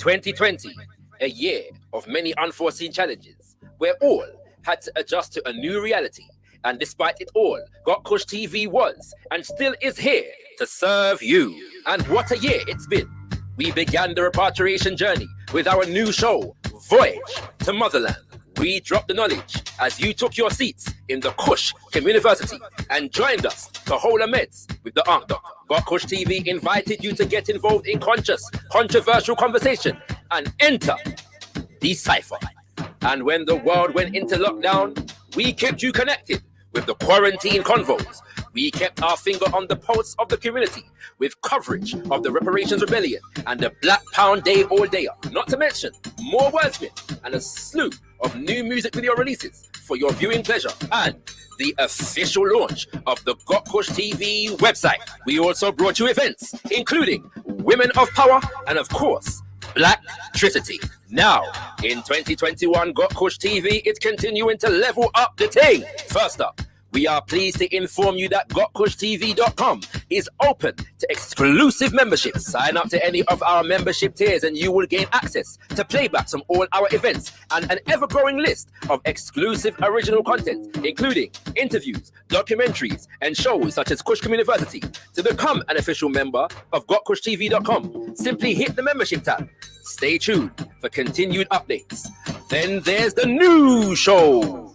2020, a year of many unforeseen challenges, where all had to adjust to a new reality. And despite it all, Got Kush TV was and still is here to serve you. And what a year it's been. We began the repatriation journey with our new show, Voyage to Motherland. We dropped the knowledge as you took your seats in the Kush Community and joined us to hold a meds with the Ankh Doctor. Got Kush TV invited you to get involved in conscious, controversial conversation and enter Decipher. And when the world went into lockdown, we kept you connected with the Quarantine Convos. We kept our finger on the pulse of the community with coverage of the Reparations Rebellion and the Black Pound Day All Dayer. Not to mention more wordsmith and a slew of new music video releases for your viewing pleasure and the official launch of the Got Kush TV website. We also brought you events including Women of Power and of course Black Tricity. Now, in 2021, Got Kush TV is continuing to level up the thing. First up, we are pleased to inform you that GotKushTV.com is open to exclusive memberships. Sign up to any of our membership tiers and you will gain access to playbacks from all our events and an ever-growing list of exclusive original content, including interviews, documentaries, and shows such as Kush Community. To become an official member of GotKushTV.com, simply hit the membership tab. Stay tuned for continued updates. Then there's the new show.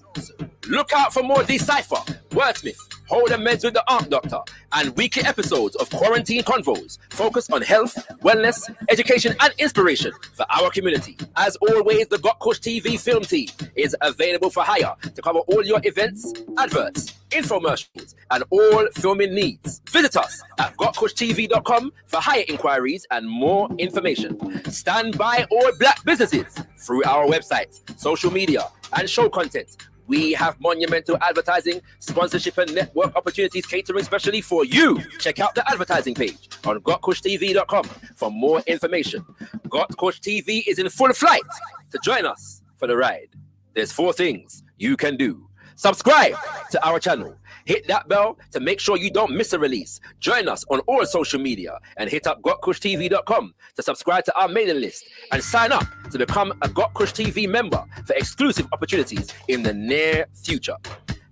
Look out for more Decipher, Wordsmith, Hold a Meds with the Ankh Doctor, and weekly episodes of Quarantine Convos focused on health, wellness, education, and inspiration for our community. As always, the Got Kush TV film team is available for hire to cover all your events, adverts, infomercials, and all filming needs. Visit us at gotkushtv.com for higher inquiries and more information. Stand by all black businesses through our website, social media, and show content. We have monumental advertising, sponsorship, and network opportunities catering especially for you. Check out the advertising page on gotkushtv.com for more information. Got Kush TV is in full flight to join us for the ride. There's 4 things you can do. Subscribe to our channel. Hit that bell to make sure you don't miss a release. Join us on all social media and hit up gotkushtv.com to subscribe to our mailing list and sign up to become a Got Kush TV member for exclusive opportunities in the near future.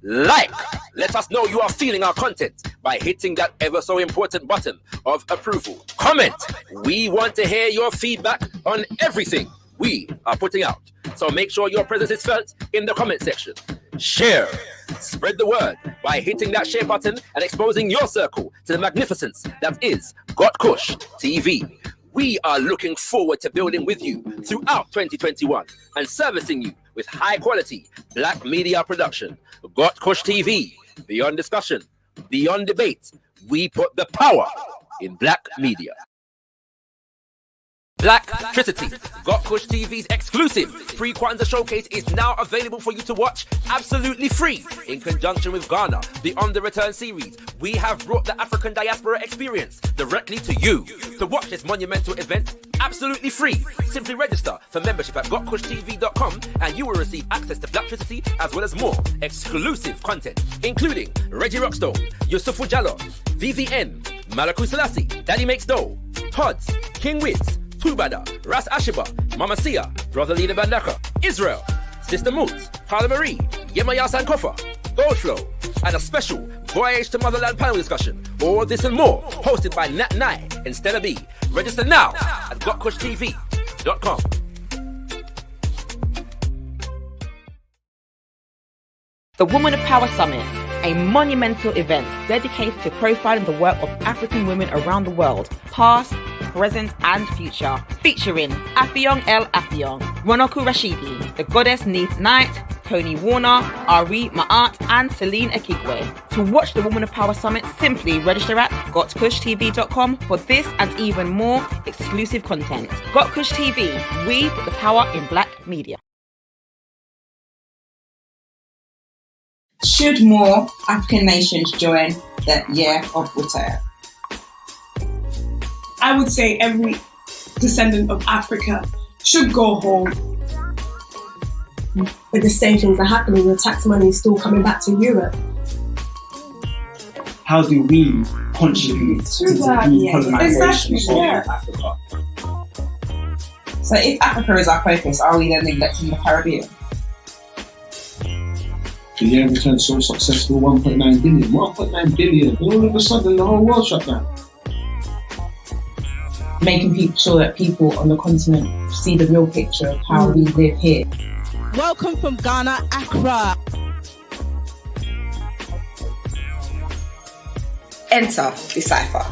Let us know you are feeling our content by hitting that ever so important button of approval. Comment. We want to hear your feedback on everything we are putting out. So make sure your presence is felt in the comment section. Share. Spread the word by hitting that share button and exposing your circle to the magnificence that is Got Kush TV. We are looking forward to building with you throughout 2021 and servicing you with high quality black media production. Got Kush TV, beyond discussion, beyond debate, we put the power in black media. Black Tricity, Got Kush TV's exclusive pre-Kwanzaa showcase is now available for you to watch absolutely free. In conjunction with Ghana, the On the Return series, we have brought the African diaspora experience directly to you. To watch this monumental event absolutely free, simply register for membership at gotkushtv.com and you will receive access to Black Tricity as well as more exclusive content, including Reggie Rockstone, Yusufu Jallo, VVN, Malachi Selassie, Daddy Makes Dough, Tods, King Wiz, Tubada, Ras Ashiba, Mama Sia, Brother Leader Bandaka, Israel, Sister Moots, Carla Marie, Yemaya Sankofa, Goldflow, and a special Voyage to Motherland panel discussion. All this and more, hosted by Nat Nai and Stella B. Register now at gotkushtv.com. The Women of Power Summit, a monumental event dedicated to profiling the work of African women around the world, past, present and future, featuring Affiong El Affiong, Ronoku Rashidi, the Goddess Neith Knight, Tony Warner, Ari Ma'at and Celine Ekigwe. To watch the Women of Power Summit, simply register at gotkushtv.com for this and even more exclusive content. Got Kush TV, we put the power in black media. Should more African nations join the Year of Water? I would say every descendant of Africa should go home. But the same things are happening. The tax money is still coming back to Europe. How do we contribute to the decolonization of Africa? So if Africa is our focus, are we then neglecting the Caribbean? The year returned so successful, 1.9 billion. 1.9 billion. All of a sudden, the whole world shut down. Making sure that people on the continent see the real picture of how we live here. Welcome from Ghana, Accra. Enter Decipher.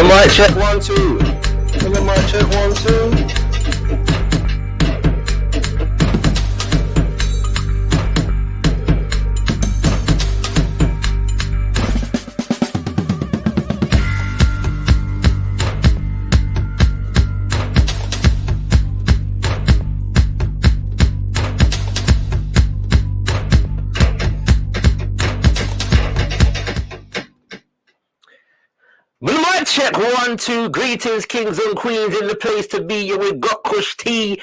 Mic check 1 2. Mic check 1 2. Check 1 2. Greetings, kings and queens, in the place to be. You're with Got Kush TV,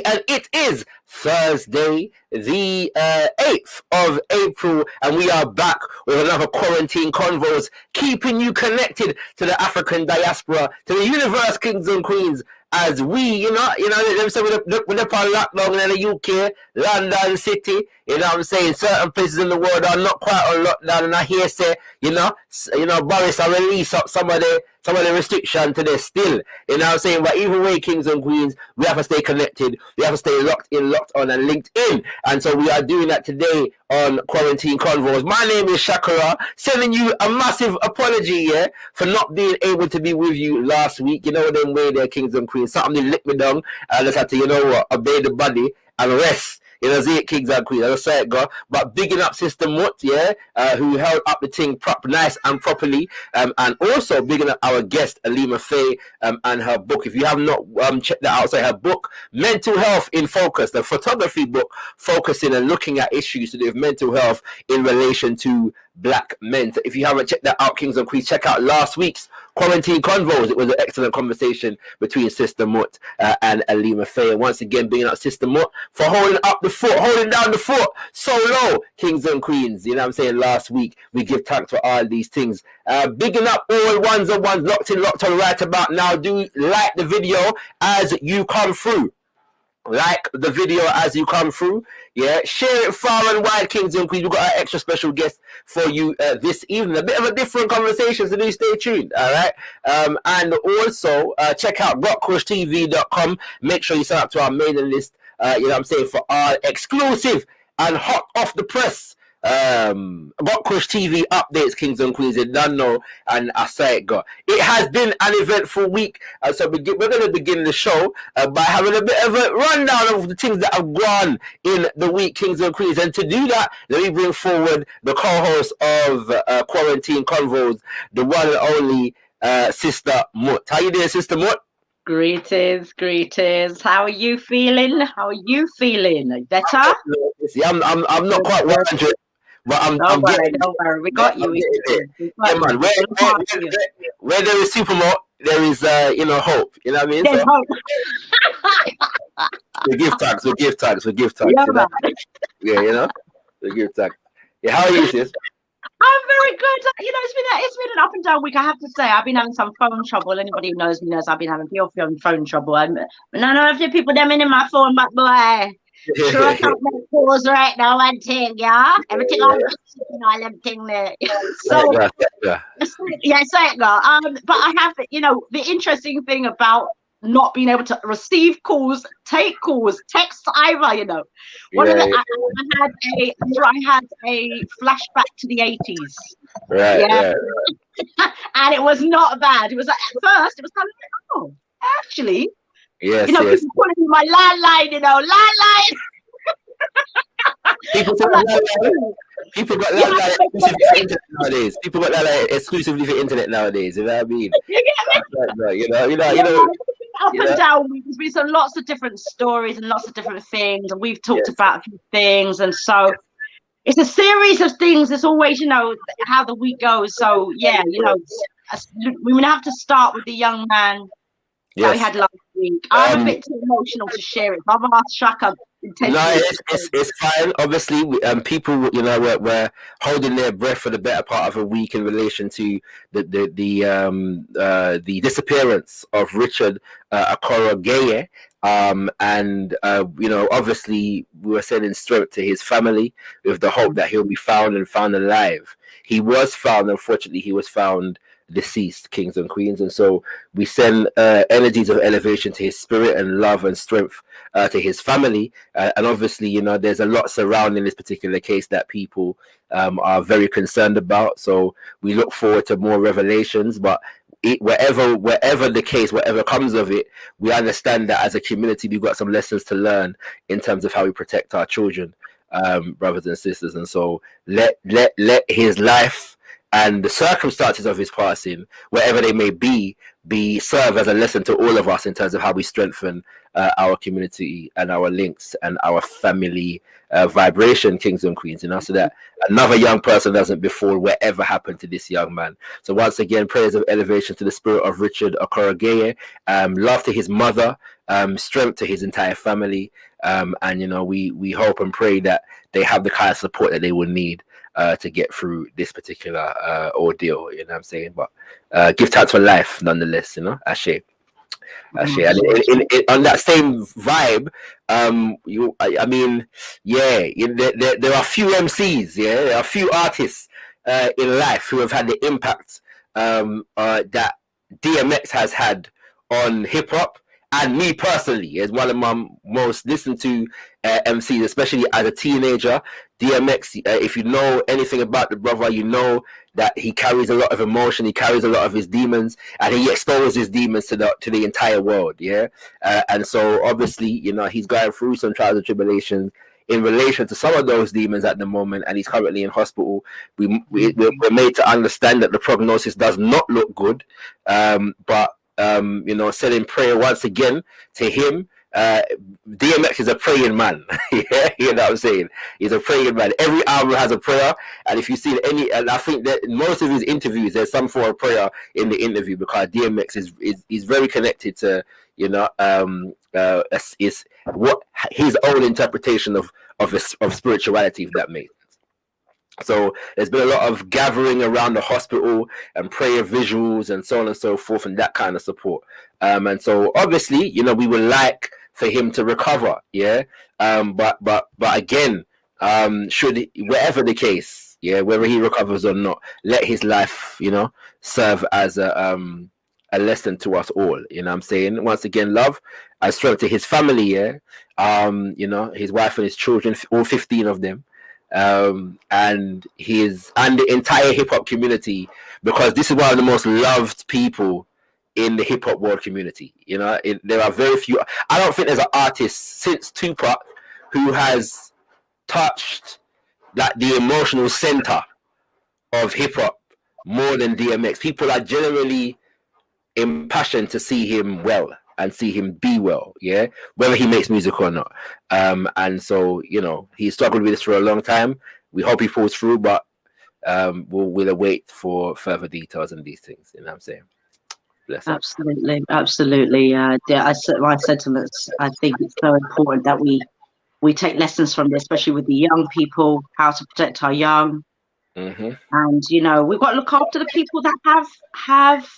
and it is Thursday, the 8th of April, and we are back with another Quarantine Convos, keeping you connected to the African diaspora, to the universe, kings and queens, as we, you know, them say we're up on lockdown in the UK, London City, you know what I'm saying, certain places in the world are not quite on lockdown, and I hear say, you know, Boris I release up some of the restriction today still, you know what I'm saying, but either way, kings and queens, we have to stay connected, we have to stay locked on and linked in, and so we are doing that today on Quarantine Convos. My name is Shakara, sending you a massive apology, for not being able to be with you last week. You know them way there, kings and queens, something they licked me down, I just had to, you know what, obey the body and rest. You know, see it, kings and queens, I just say it, go. But bigging up Sister Mutt, who held up the thing nice and properly, and also bigging up our guest, Alima Faye, and her book. If you have not checked that out, so her book, Mental Health in Focus, the photography book, focusing and looking at issues to do with mental health in relation to Black men. So if you haven't checked that out, kings and queens, check out last week's Quarantine Convos. It was an excellent conversation between Sister Mutt and Alima Faye. And once again, bigging up Sister Mutt for holding down the fort so low, kings and queens. You know what I'm saying? Last week, we give thanks for all these things. Bigging up all ones and ones locked on right about now. Do like the video as you come through. Like the video as you come through, share it far and wide, kings and queens. We've got an extra special guest for you this evening, a bit of a different conversation, so do stay tuned, all right? And also check out gotkushtv.com. Make sure you sign up to our mailing list, you know what I'm saying, for our exclusive and hot off the press Got Kush TV updates, kings and queens. You don't know, and I say it, God. It has been an eventful week, so we're going to begin the show by having a bit of a rundown of the things that have gone in the week, kings and queens. And to do that, let me bring forward the co-host of Quarantine Convos, the one and only Sister Mutt. How you doing, Sister Mutt? Greetings. How are you feeling? Better? Yeah, I'm not quite 100. But don't worry. We got you. Yeah, man. Where there is supermodel, there is hope. You know what I mean? There's hope. we give thanks. Yeah, you know? Yeah, you know. We give thanks. Yeah, how are you, sis? I'm very good. You know, it's been an up and down week. I have to say, I've been having some phone trouble. Anybody who knows me knows I've been having pure phone trouble. And none of the people them in my phone, but boy. Sure, I can't make calls right now, one thing, yeah? Everything on all them thing there. So, yeah, say it, girl. But I have, the interesting thing about not being able to receive calls, take calls, text either, I had a flashback to the 80s. Right, yeah. And it was not bad. It was at first, it was kind of like, actually, yes, people calling me my landline, landline. People say landline. People got that exclusively for internet nowadays. People got that like, exclusively for internet nowadays. You know what I mean? You get me? You know. Up and down. There's been so lots of different stories and lots of different things, and we've talked about a few things, and so it's a series of things. It's always, you know, how the week goes. So yeah, you know, we would have to start with the young man that we had last week. I'm a bit too emotional to share it. I've asked Shaka. No, it's fine. Obviously, people, you know, were holding their breath for the better part of a week in relation to the disappearance of Richard Okorogeye. And you know, obviously, we were sending strength to his family with the hope that he'll be found alive. He was found. Unfortunately, he was found deceased, kings and queens, and so we send energies of elevation to his spirit and love and strength to his family, and obviously, you know, there's a lot surrounding this particular case that people are very concerned about, so we look forward to more revelations. But wherever the case, whatever comes of it, we understand that as a community we've got some lessons to learn in terms of how we protect our children, brothers and sisters, and so let his life and the circumstances of his passing, wherever they may be serve as a lesson to all of us in terms of how we strengthen our community and our links and our family vibration, kings and queens, you know, so that another young person doesn't befall whatever happened to this young man. So once again, prayers of elevation to the spirit of Richard Okorogeye, love to his mother, strength to his entire family, and you know, we hope and pray that they have the kind of support that they will need to get through this particular ordeal, you know what I'm saying? But give thanks for life nonetheless, you know. Ashe. And on that same vibe, I mean, yeah, there are a few MCs, there are a few artists in life who have had the impact that DMX has had on hip hop, and me personally, as one of my most listened to MCs, especially as a teenager. DMX, if you know anything about the brother, you know that he carries a lot of emotion, he carries a lot of his demons, and he exposes his demons to the entire world, yeah? And so, obviously, you know, he's going through some trials and tribulations in relation to some of those demons at the moment, and he's currently in hospital. We're made to understand that the prognosis does not look good, but you know, sending prayer once again to him. DMX is a praying man. Yeah, you know what I'm saying? He's a praying man. Every album has a prayer, and if you see any, and I think that most of his interviews, there's some form of prayer in the interview, because DMX is very connected to, you know, is what his own interpretation of spirituality, if that makes sense. So there's been a lot of gathering around the hospital and prayer visuals and so on and so forth, and that kind of support. And so obviously, you know, we would like for him to recover, yeah. But again, should whatever the case, yeah, whether he recovers or not, let his life, you know, serve as a lesson to us all. You know what I'm saying? Once again, love and strength to his family, yeah. You know, his wife and his children, all 15 of them. And the entire hip hop community, because this is one of the most loved people in the hip hop world community. You know, there are very few. I don't think there's an artist since Tupac who has touched like the emotional center of hip hop more than DMX. People are generally impassioned to see him well and see him be well, yeah, whether he makes music or not. And so, you know, he struggled with this for a long time. We hope he pulls through, but we'll await for further details on these things. You know what I'm saying? Bless Absolutely. My sentiments, I think it's so important that we take lessons from this, especially with the young people, how to protect our young. Mm-hmm. And, you know, we've got to look after the people that have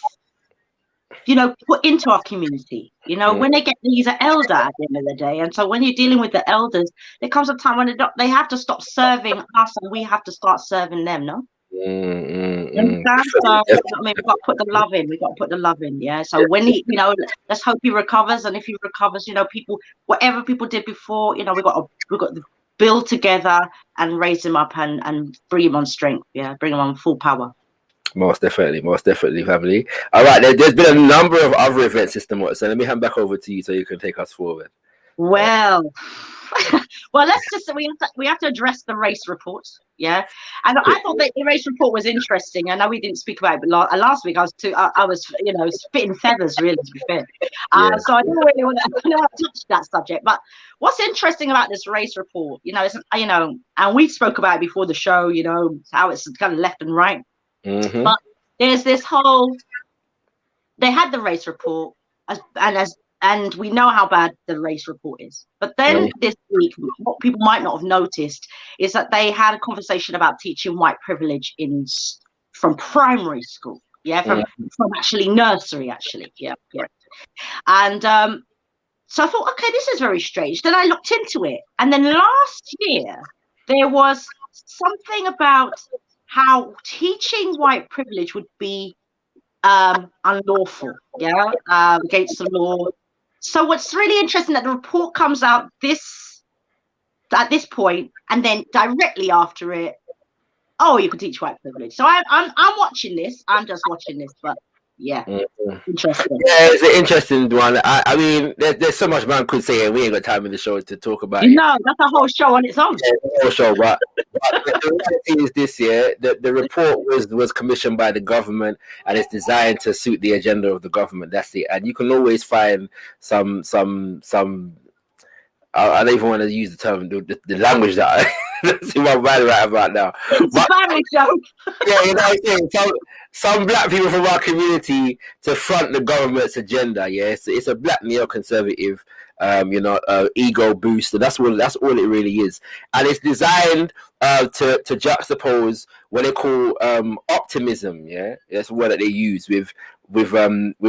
you know, put into our community. You know, when they get, he's an elder at the end of the day, and so when you're dealing with the elders, there comes a time when they have to stop serving us, and we have to start serving them. No. So, I mean, we've got to put the love in. We've got to put the love in. Yeah. So when he, you know, let's hope he recovers, and if he recovers, you know, people, whatever people did before, you know, we've got to build together and raise him up and bring him on strength. Yeah, bring him on full power. Most definitely, family. All right, there's been a number of other events, Sister Mott, so let me hand back over to you so you can take us forward. Well, well, let's just we have to address the race report, yeah. And I thought that the race report was interesting. I know we didn't speak about it, but last week I was spitting feathers, really, to be fair. So I don't really want to touch that subject. But what's interesting about this race report, is and we spoke about it before the show, how it's kind of left and right. Mm-hmm. But there's this whole. They had the race report, and we know how bad the race report is. But then this week, what people might not have noticed is that they had a conversation about teaching white privilege from primary school. Yeah, from actually nursery, actually. Yeah. And so I thought, okay, this is very strange. Then I looked into it. And then last year, there was something about how teaching white privilege would be unlawful, against the law. So what's really interesting that the report comes out at this point, and then directly after it, you can teach white privilege. So I'm watching this. I'm just watching this, but yeah, interesting. Yeah, it's an interesting one. I mean, there's so much man could say, and we ain't got time in the show to talk about it. No, that's a whole show on its own. Yeah, the whole show, but the reality is this year, the report was commissioned by the government, and it's designed to suit the agenda of the government. That's it. And you can always find some. I don't even want to use the term, the language that that's in my mind right about now. But, yeah, you know what I'm saying? Some black people from our community to front the government's agenda. Yeah, it's a black neoconservative, ego booster. That's all it really is, and it's designed to juxtapose what they call optimism. Yeah, that's the word that they use with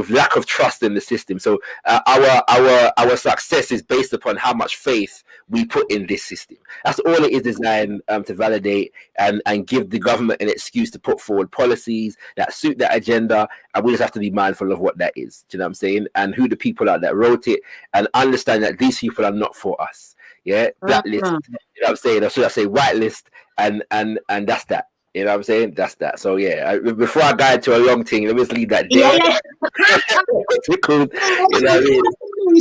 lack of trust in the system. So our success is based upon how much faith we put in this system. That's all it is designed to validate and give the government an excuse to put forward policies that suit that agenda. And we just have to be mindful of what that is. Do you know what I'm saying? And who the people are that wrote it, and understand that these people are not for us. Yeah, blacklist. You know what I'm saying? Or should I say whitelist? And that's that. You know what I'm saying? That's that. So yeah, before I go into a long thing, let me just leave that there. You know what I mean?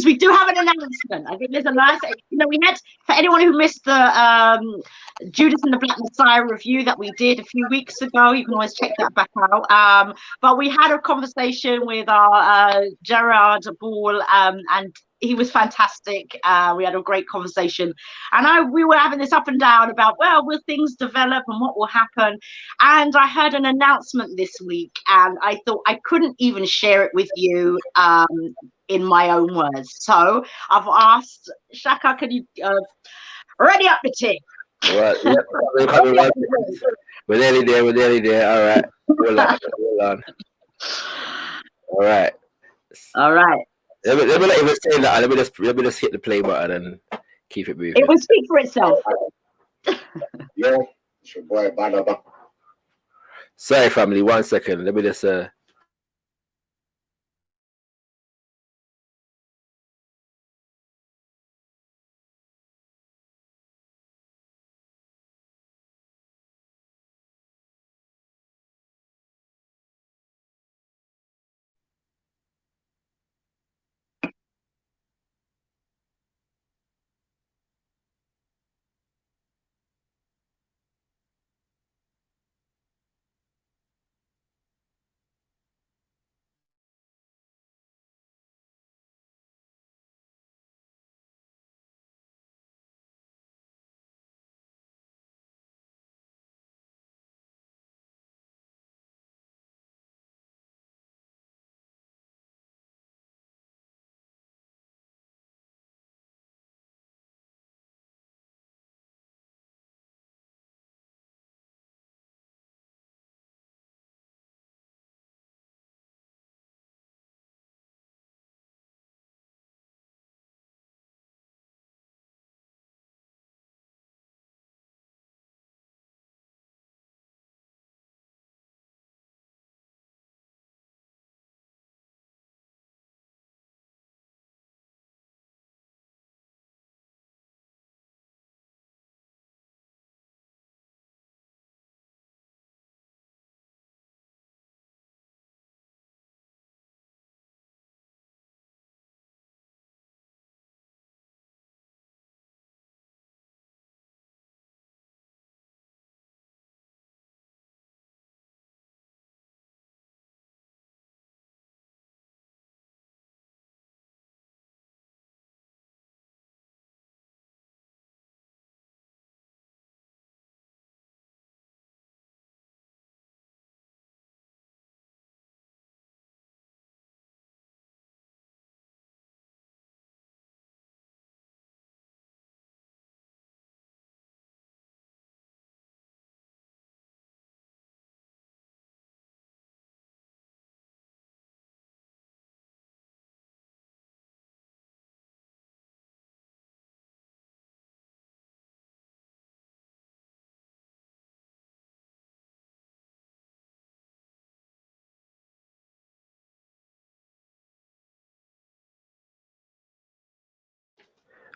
We do have an announcement. I think there's a nice, we had, for anyone who missed the Judas and the Black Messiah review that we did a few weeks ago, you can always check that back out. But we had a conversation with our Gerard Ball, and he was fantastic. We had a great conversation, and we were having this up and down about, will things develop and what will happen? And I heard an announcement this week, and I thought I couldn't even share it with you in my own words. So I've asked Shaka, can you ready up the tea? Right. Yep. We're nearly there. All right. Hold on. All right. Let me not even say that. Let me just hit the play button and keep it moving. It will speak for itself. Yeah, it's your boy Banaba. Sorry, family. 1 second. Let me just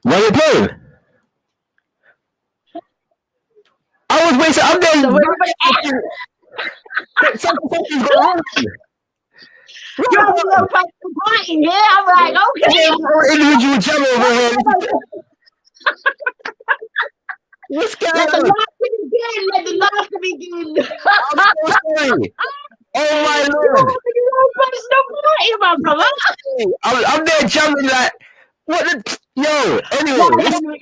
What are you playing? I was waiting. I'm there. So everybody, Something's going on. you're having a little practical party here. I'm like, okay. Individual jam over here. What's going Let the on? laughter begin. Let the laughter begin. I'm so sorry. Oh my You're lord. having a little personal party, my brother. I'm there jamming like, what the, yo, anyway.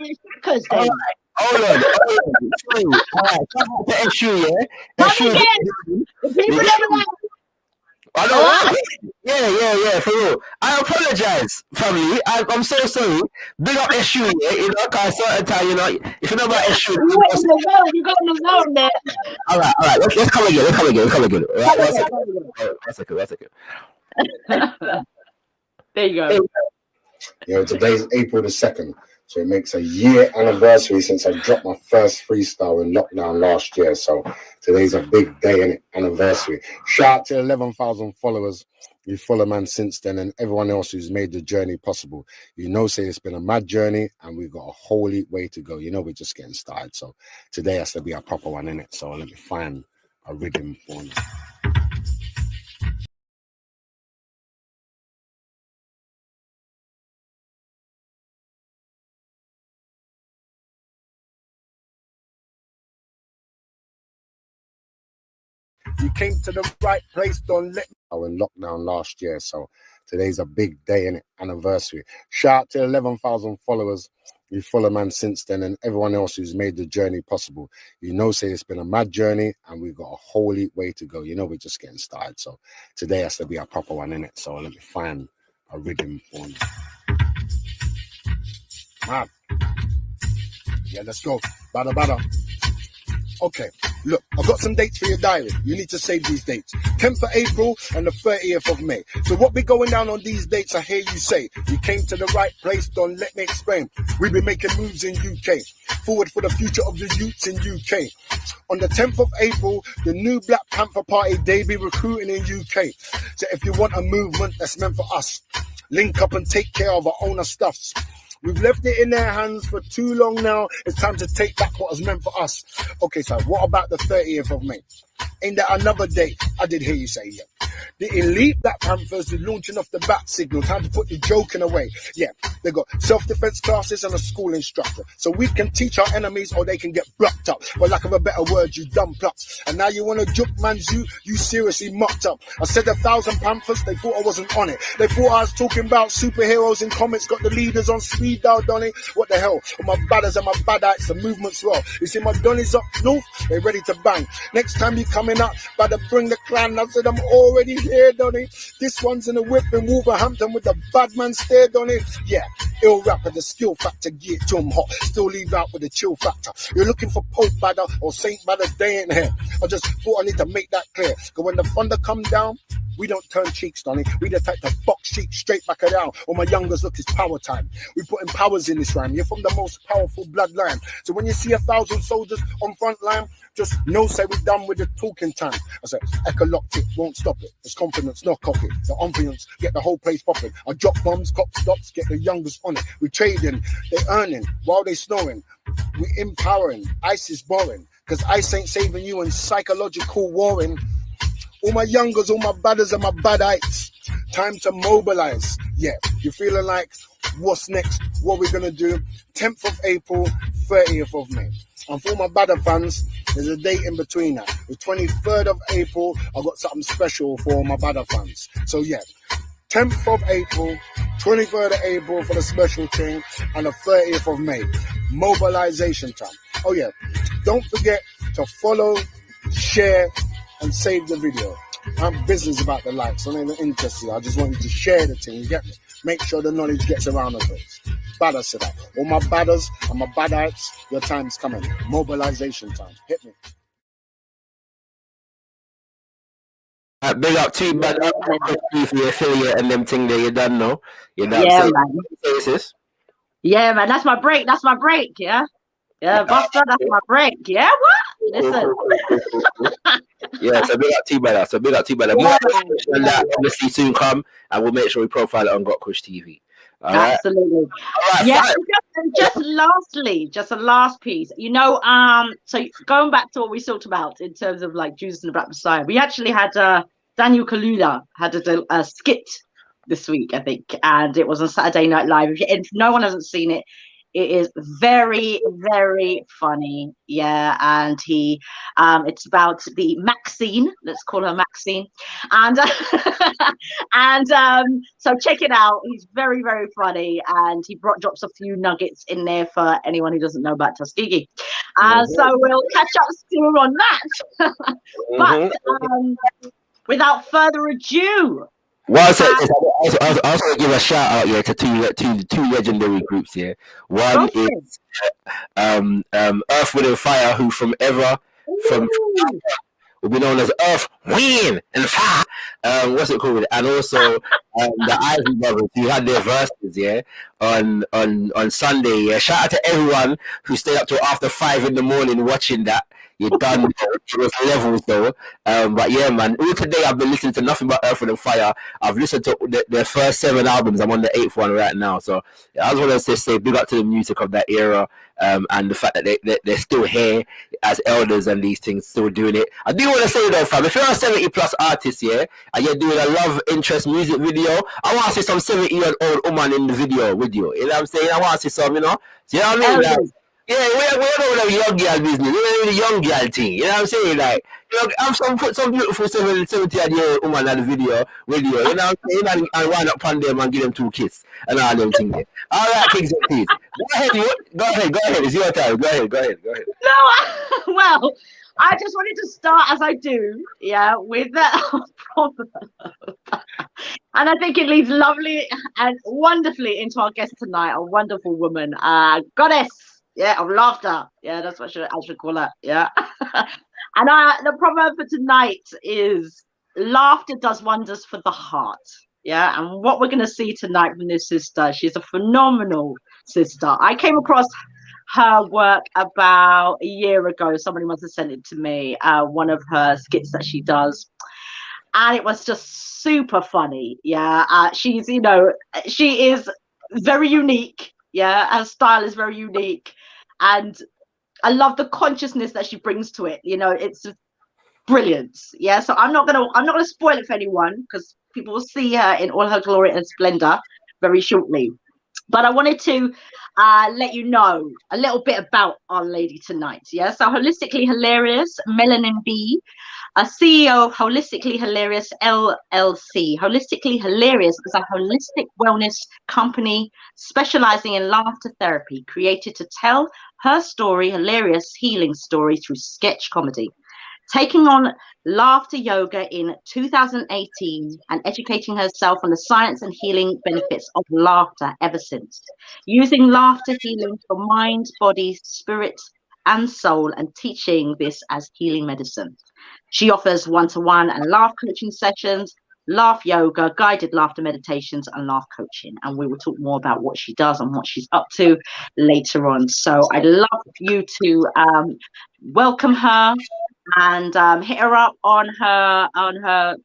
It's crackers then. Hold on. Sorry. All right, come back to SU, yeah? Come SU. again. The people never like. I know. Yeah, for real. I apologize, family. I'm so sorry. Big up SU, yeah? You know, because certain time, you know, if you know about SU. You got in the zone there. All right. Let's come again. Right, one second. There you go. You know, today's April the 2nd, so it makes a year anniversary since I dropped my first freestyle in lockdown last year. So today's a big day and anniversary. Shout out to 11,000 followers. You follow man since then, and everyone else who's made the journey possible. You know, say it's been a mad journey, and we've got a whole heap way to go. You know, we're just getting started. So today has to be a proper one, innit? So let me find a rhythm for you. You came to the right place, don't let me. I was in lockdown last year, so today's a big day and anniversary. Shout out to 11,000 followers. You follow man since then, and everyone else who's made the journey possible. You know, say it's been a mad journey, and we've got a whole heap way to go. You know, we're just getting started. So today has to be a proper one, innit? So let me find a rhythm for you. Man. Yeah, let's go. Bada. Okay, look, I've got some dates for your diary. You need to save these dates. 10th of April and the 30th of May. So what be going down on these dates, I hear you say. You came to the right place, don't let me explain. We've been making moves in UK. Forward for the future of the youths in UK. On the 10th of April, the new Black Panther Party, they be recruiting in UK. So if you want a movement that's meant for us, link up and take care of our own stuffs. We've left it in their hands for too long now. It's time to take back what was meant for us. Okay, so what about the 30th of May? Ain't that another day? I did hear you say, yeah. The elite Black Panthers are launching off the bat signal. Time to put the joking away. Yeah, they got self-defense classes and a school instructor. So we can teach our enemies or they can get blocked up. For lack of a better word, you dumb plucks. And now you want to juke man's you seriously mucked up. I said 1,000 Panthers, they thought I wasn't on it. They thought I was talking about superheroes in comics, got the leaders on speed dial, Donny. What the hell? All my badders and my badites, the movement's raw. You see my Donnies up north, they ready to bang. Next time you coming up, better bring the clan. I said I'm already here, Donny. This one's in the whip in Wolverhampton with the bad man stare, Donny. Yeah, ill rapper, the skill factor, get to him hot. Still leave out with the chill factor. You're looking for Pope Badder or Saint Badder, they ain't here. I just thought I need to make that clear. Because when the thunder come down, we don't turn cheeks, Donny. We the type to box cheeks straight back down. All my youngers look, it's power time. We putting powers in this rhyme. You're from the most powerful bloodline. So when you see 1,000 soldiers on front line, just know, say we're done with the talking time. I said, ecologic, won't stop it. It's confidence, not cocky. The ambience, get the whole place popping. I drop bombs, cop stops, get the youngers on it. We trading, they earning while they snoring. We empowering, ice is boring. Because ice ain't saving you in psychological warring. All my youngers, all my badders and my badites. Time to mobilize. Yeah, you're feeling like, what's next? What we're going to do? 10th of April, 30th of May. And for my badder fans, there's a date in between that. The 23rd of April, I've got something special for all my badder fans. So yeah, 10th of April, 23rd of April for the special thing, and the 30th of May. Mobilization time. Oh yeah, don't forget to follow, share, and save the video. I'm business about the likes. I'm not even interested. I just want you to share the thing. You get me? Make sure the knowledge gets around the place. Badders to that. All my badders and my badites, your time's coming. Mobilization time. Hit me. Big up to you, bad up for your affiliate and them thing there. You done know. You done Yeah, say, man. say this. Yeah, man. That's my break. That's my break. Yeah. Yeah, Buster, that's my break. Yeah, what? Listen. Yeah, so big up to you, brother. More information on that obviously soon come, and we'll make sure we profile it on Got Kush TV. All right. Absolutely. All Yeah. right, Just lastly, just a last piece. So going back to what we talked about in terms of like Judas and the Black Messiah, we actually had Daniel Kaluuya had a skit this week, I think, and it was on Saturday Night Live. If no one hasn't seen it, it is very, very funny. Yeah, and it's about the Maxine. Let's call her Maxine, and so check it out. He's very, very funny, and he drops a few nuggets in there for anyone who doesn't know about Tuskegee. So we'll catch up soon on that. But without further ado. Well, I also give a shout out here to two legendary groups here. One is Earth, Wind and Fire, who will be known as Earth, Wind and Fire. What's it called? And also the Isley Brothers, who had their verses on Sunday. Yeah. Shout out to everyone who stayed up till after 5 a.m. watching that. You're done. It was levels though. But yeah, man. All today I've been listening to nothing but Earth, Wind and Fire. I've listened to their first 7 albums. I'm on the 8th one right now. So yeah, I just want to say big up to the music of that era, and the fact that they're still here as elders and these things, still doing it. I do want to say though, fam, if you're a 70+ artist, yeah, and you're doing a love interest music video, I want to see some 70-year-old woman in the video with you. You know what I'm saying? I want to see some, you know? So, you know what I mean? Like, yeah, we're not young girl business. We're the young girl thing. You know what I'm saying? Like, you know, put some beautiful 70-year-old woman in the video with you. You know what I'm saying? And wind up on them and give them 2 kisses and all them things there. All right, Kings and Queens. Go ahead. It's your time. Go ahead. No, well, I just wanted to start as I do, yeah, with the proverb. And I think it leads lovely and wonderfully into our guest tonight, a wonderful woman, goddess, yeah, of laughter. Yeah, that's what I should call her. Yeah. And the proverb for tonight is laughter does wonders for the heart. Yeah. And what we're going to see tonight from this sister, she's a phenomenal sister. I came across her work about a year ago. Somebody must have sent it to me, one of her skits that she does. And it was just super funny. Yeah. She is very unique. Yeah. Her style is very unique. And I love the consciousness that she brings to it. You know, it's brilliant. Yeah. So I'm not gonna spoil it for anyone, because people will see her in all her glory and splendor very shortly. But I wanted to let you know a little bit about our lady tonight. Yeah. So Holistically HEALarious, Melanin Bee, a CEO of Holistically HEALarious LLC. Holistically HEALarious is a holistic wellness company specializing in laughter therapy, created to tell her story, hilarious healing story, through sketch comedy. Taking on laughter yoga in 2018 and educating herself on the science and healing benefits of laughter ever since. Using laughter healing for mind, body, spirit, and soul, and teaching this as healing medicine. She offers one-to-one and laugh coaching sessions, laugh yoga, guided laughter meditations, and laugh coaching. And we will talk more about what she does and what she's up to later on. So I'd love you to welcome her and hit her up on her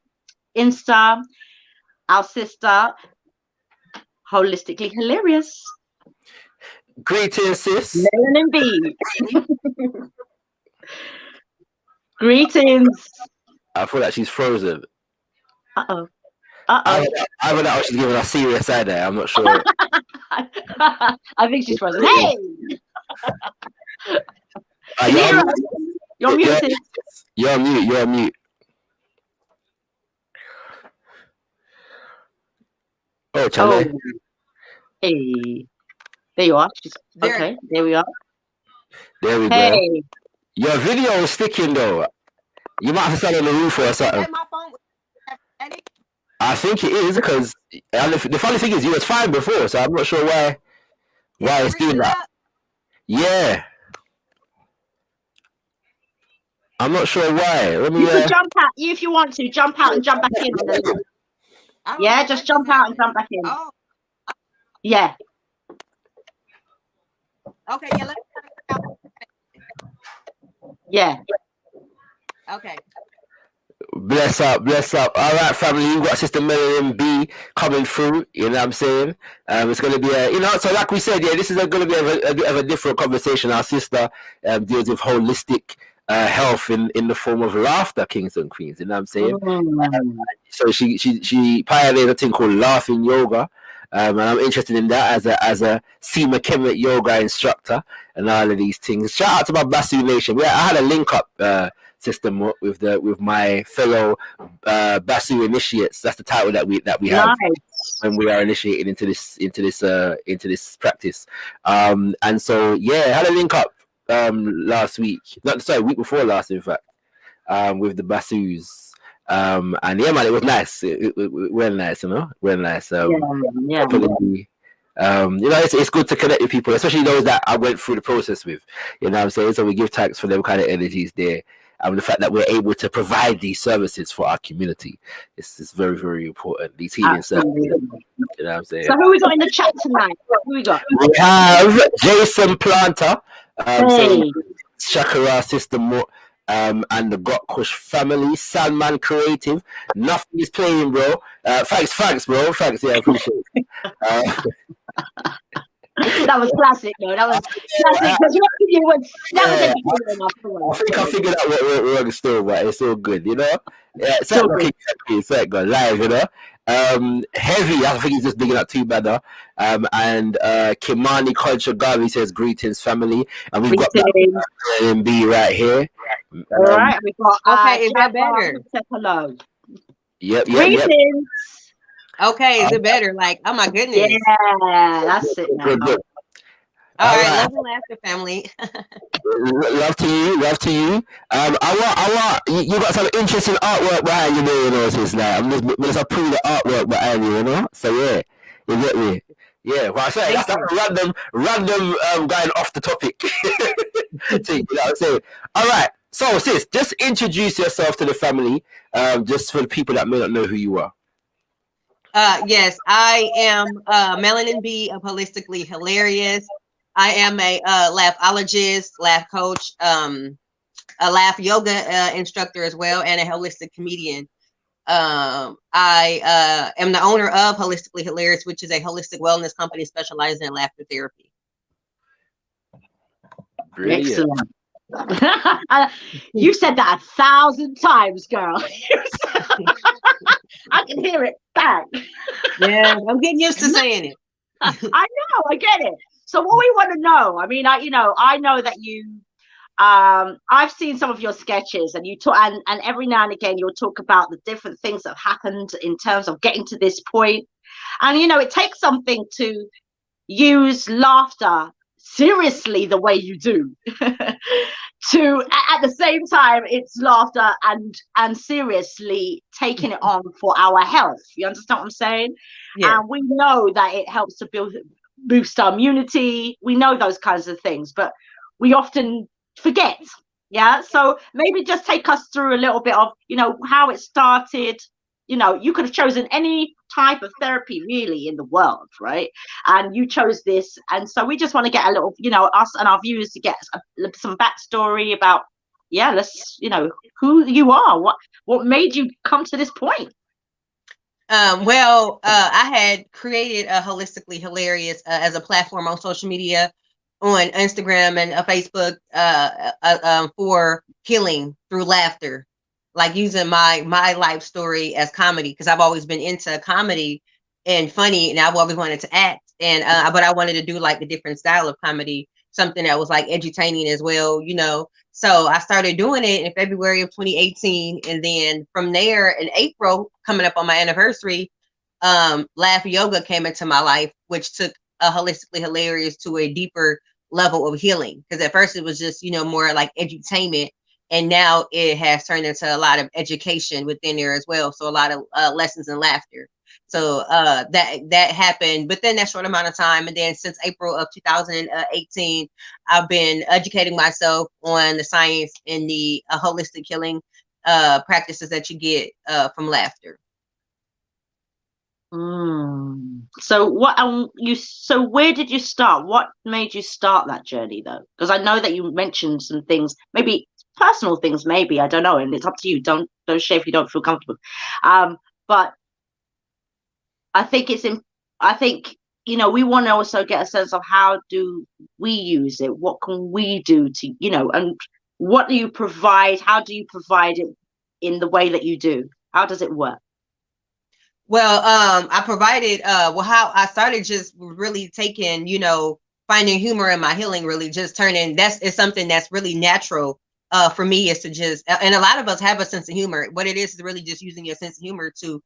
Insta, our sister, Holistically HEALarious. Greetings, sis. Melanin Bee. Greetings. I feel like she's frozen. Uh-oh. Either that or she's giving a serious side there. I'm not sure. I think she's frozen. Hey! You're muted. You're mute. Oh, Charlie. Oh. Hey. There you are. Okay, there we are. There we hey. go. Your video is sticking though. You might have to stand on the roof or something. I think it is, because the funny thing is you was fine before, so I'm not sure why it's doing that. Yeah. I'm not sure why. Let me, you can jump out if you want to. Jump out and jump back in. Yeah, just jump out and jump back in. Oh. Yeah. Okay, yeah, yeah. Okay. Bless up, bless up. All right, family, you got Sister Melanin Bee coming through. You know what I'm saying? It's going to be so like we said, yeah, this is going to be a bit of a different conversation. Our sister deals with holistic health in the form of laughter, kings and queens. You know what I'm saying? So she pioneered a thing called laughing yoga. And I'm interested in that as a SEMA Kemet yoga instructor and all of these things. Shout out to my Basu Nation. I had a link up system with my fellow Basu initiates. That's the title that we have when we are initiated into this practice. And so I had a link up week before last, in fact, with the Basus. And yeah, man, it was nice. It well nice, you know, well nice. It's good to connect with people, especially those that I went through the process with. You know what I'm saying? So we give thanks for them kind of energies there. And the fact that we're able to provide these services for our community is very, very important. These healing services. You know what I'm saying? So who we got in the chat tonight? Who we got? We have Jason Planter, Chakra System, and the Got Kush family, Sandman Creative. Nothing is playing, bro. Thanks, bro. Thanks, yeah, I appreciate it. That was classic, though. That was classic because I think I figured out what went wrong still, but it's all good, you know. Yeah, it's like live, you know. Heavy, I think he's just digging up too better. And Kimani Culture Gavi says greetings, family, and we've got Melanin Bee right here. All right, we've got is that better? Hello. Yep. Greetings. Okay, is it better? Like, oh my goodness. Yeah, that's it now. Good. All right, love and laughter, family. Love to you. I want you got some interesting artwork behind you there, you know, sis. Like, I'm just putting the artwork behind you, you know. So yeah, you get me. Yeah, well, I say that's a random going off the topic. You know what I'm saying? All right, so sis, just introduce yourself to the family, just for the people that may not know who you are. Yes, I am Melanin Bee of Holistically HEALarious. I am a Laughologist, laugh coach, a laugh yoga instructor as well, and a holistic comedian. I am the owner of Holistically HEALarious, which is a holistic wellness company specializing in laughter therapy. Brilliant. Excellent. You said that 1,000 times, girl. I can hear it back. Yeah, I'm getting used to saying it. I know, I get it. So what we want to know, I mean, I know that you, I've seen some of your sketches, and you talk, and every now and again you'll talk about the different things that have happened in terms of getting to this point. And it takes something to use laughter seriously the way you do. To at the same time, it's laughter and seriously taking it on for our health. You understand what I'm saying? Yeah. And we know that it helps to boost our immunity. We know those kinds of things, but we often forget. Yeah. So maybe just take us through a little bit of, how it started. You could have chosen any type of therapy really in the world, right? And you chose this. And so we just want to get a little, us and our viewers to get some backstory about, who you are, what made you come to this point. I had created a Holistically HEALarious as a platform on social media, on Instagram and Facebook for healing through laughter. Like using my life story as comedy, because I've always been into comedy and funny, and I've always wanted to act, and but I wanted to do like a different style of comedy, something that was like edutaining as well, So I started doing it in February of 2018, and then from there in April, coming up on my anniversary, laugh yoga came into my life, which took a Holistically HEALarious to a deeper level of healing. Because at first it was just more like edutainment. And now it has turned into a lot of education within there as well. So a lot of lessons in laughter. So that happened within that short amount of time. And then since April of 2018, I've been educating myself on the science and the holistic healing practices that you get from laughter. So where did you start? What made you start that journey though? Because I know that you mentioned some things, maybe personal things, maybe, I don't know, and it's up to you. Don't share if you don't feel comfortable. But I think I think, you know, we want to also get a sense of how do we use it? What can we do to, you know, and what do you provide? How do you provide it in the way that you do? How does it work? Well, I provided, how I started just really taking, you know, finding humor in my healing, really just turning, is something that's really natural for me, is to just, and a lot of us have a sense of humor. What it is really just using your sense of humor to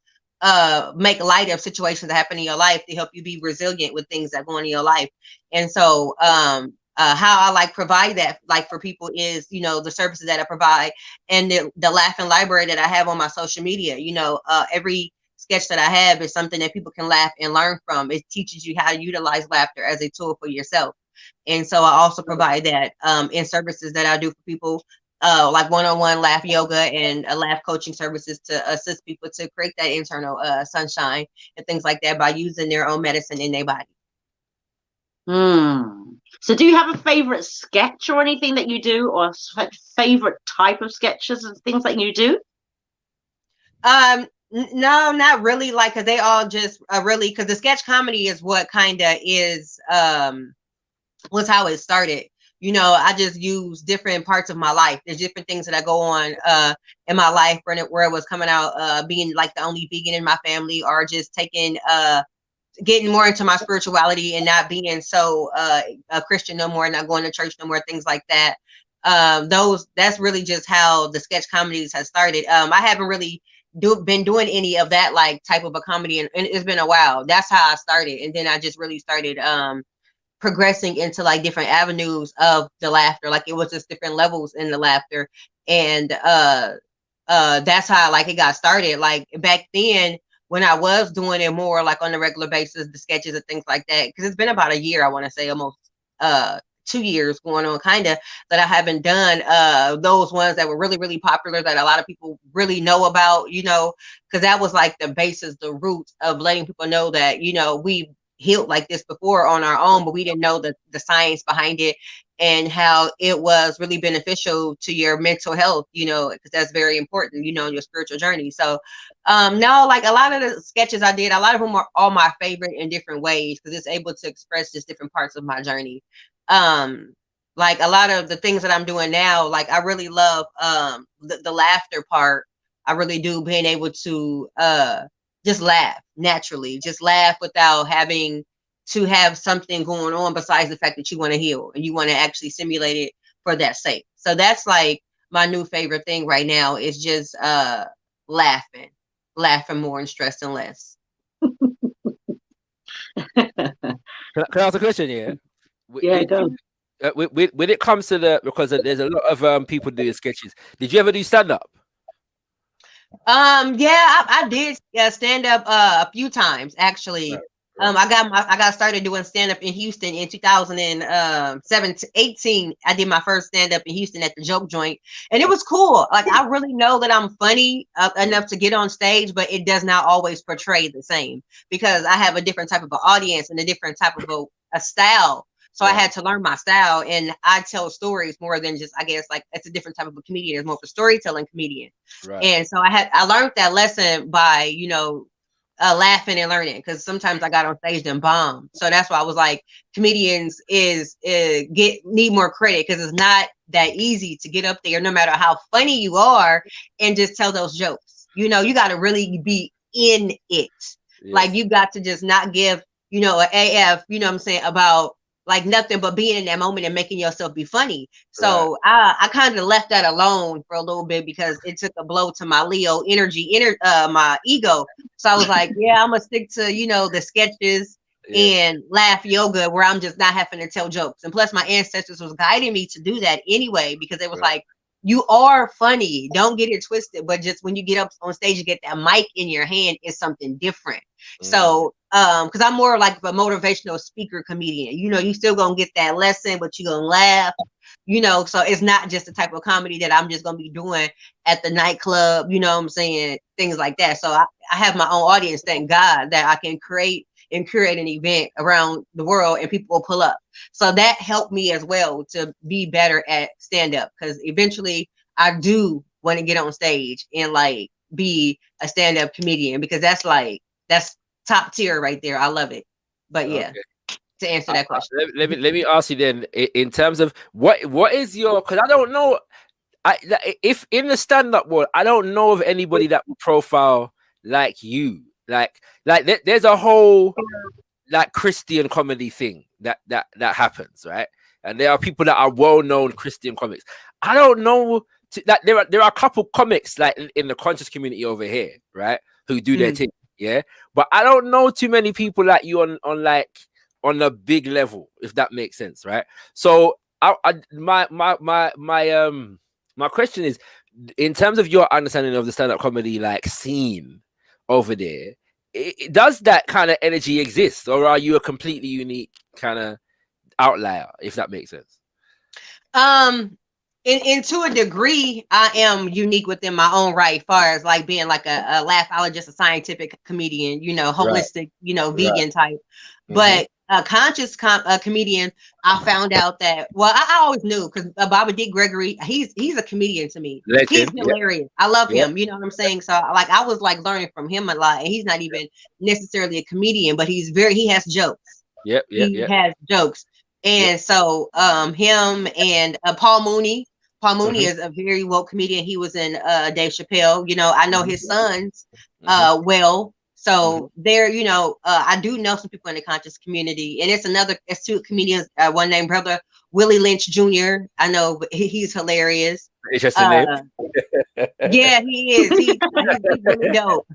make light of situations that happen in your life to help you be resilient with things that go on in your life. And so how I like provide that like for people is, you know, the services that I provide and the laughing library that I have on my social media. You know, every sketch that I have is something that people can laugh and learn from. It teaches you how to utilize laughter as a tool for yourself. And so I also provide that in services that I do for people, like one-on-one laugh yoga and laugh coaching services to assist people to create that internal sunshine and things like that by using their own medicine in their body. So do you have a favorite sketch or anything that you do, or favorite type of sketches and things that you do? No, not really. Like, cause they all just really, cause the sketch comedy is what kind of is, was how it started. You know, I just use different parts of my life. There's different things that I go on in my life where it was coming out, being like the only vegan in my family, or just taking, getting more into my spirituality and not being so a Christian no more, not going to church no more, things like that. That's really just how the sketch comedies has started. I haven't really been doing any of that like type of a comedy, and it's been a while. That's how I started, and then I just really started progressing into like different avenues of the laughter. Like it was just different levels in the laughter, and that's how like it got started. Like back then when I was doing it more like on a regular basis, the sketches and things like that, because it's been about a year, I want to say almost 2 years going on kind of, that I haven't done those ones that were really, really popular that a lot of people really know about, you know, because that was like the basis, the roots of letting people know that, you know, we healed like this before on our own, but we didn't know the science behind it and how it was really beneficial to your mental health, you know, because that's very important, you know, in your spiritual journey. So no, like a lot of the sketches I did, a lot of them are all my favorite in different ways because it's able to express just different parts of my journey. Like a lot of the things that I'm doing now, like I really love the laughter part. I really do, being able to just laugh naturally, just laugh without having to have something going on besides the fact that you want to heal and you want to actually simulate it for that sake. So that's like my new favorite thing right now is just laughing more and stressing less. Can I ask a question? Yeah. Yeah, go. When it comes to because there's a lot of people doing sketches. Did you ever do stand up? Yeah, I did stand up a few times actually. Right. I got started doing stand up in Houston in 2018. I did my first stand up in Houston at the Joke Joint, and it was cool. Like I really know that I'm funny enough to get on stage, but it does not always portray the same because I have a different type of an audience and a different type of a style. So I had to learn my style, and I tell stories more than just, I guess, like it's a different type of a comedian. It's more of a storytelling comedian. Right. And so I learned that lesson by, you know, laughing and learning, because sometimes I got on stage and bombed. So that's why I was like, comedians need more credit, because it's not that easy to get up there, no matter how funny you are, and just tell those jokes. You know, you got to really be in it. Yes. Like you got to just not give, you know, an AF, you know what I'm saying, about like nothing but being in that moment and making yourself be funny. So right. I kind of left that alone for a little bit because it took a blow to my Leo energy, my ego. So I was like, yeah, I'm gonna stick to, you know, the sketches and laugh yoga where I'm just not having to tell jokes. And plus my ancestors was guiding me to do that anyway, because it was like, you are funny, don't get it twisted, but just when you get up on stage, you get that mic in your hand, is something different. So because I'm more like a motivational speaker comedian, you know, you still gonna get that lesson, but you're gonna laugh, you know. So it's not just the type of comedy that I'm just gonna be doing at the nightclub, you know what I'm saying, things like that. So I have my own audience, thank God, that I can create and curate an event around the world and people will pull up. So that helped me as well to be better at stand-up, because eventually I do want to get on stage and like be a stand-up comedian, because that's top tier right there. I love it. But yeah, to answer that question, let me ask you then, in terms of what is your, because I don't know, if in the stand-up world, I don't know of anybody that will profile like you. Like there's a whole like Christian comedy thing that happens, right? And there are people that are well-known Christian comics. I don't know that there are a couple comics like in the conscious community over here, right, who do their thing, yeah. But I don't know too many people like you on a big level, if that makes sense, right? So my question is, in terms of your understanding of the stand-up comedy like scene over there, does that kind of energy exist, or are you a completely unique kind of outlier, if that makes sense? In to a degree, I am unique within my own right, as far as like being like a laughologist, a scientific comedian, holistic, vegan type. But a conscious comedian, I found out that, well, I always knew, because Baba D. Gregory, he's a comedian to me. Legend. He's hilarious. I love him. You know what I'm saying? So like I was like learning from him a lot, and he's not even necessarily a comedian, but he has jokes. He has jokes. And so him and Paul Mooney. Paul Mooney is a very woke comedian. He was in Dave Chappelle. I know his sons well. So there, I do know some people in the conscious community, and it's two comedians. One named Brother Willie Lynch Jr. I know he's hilarious. Interesting name. Yeah, he is. He's really dope.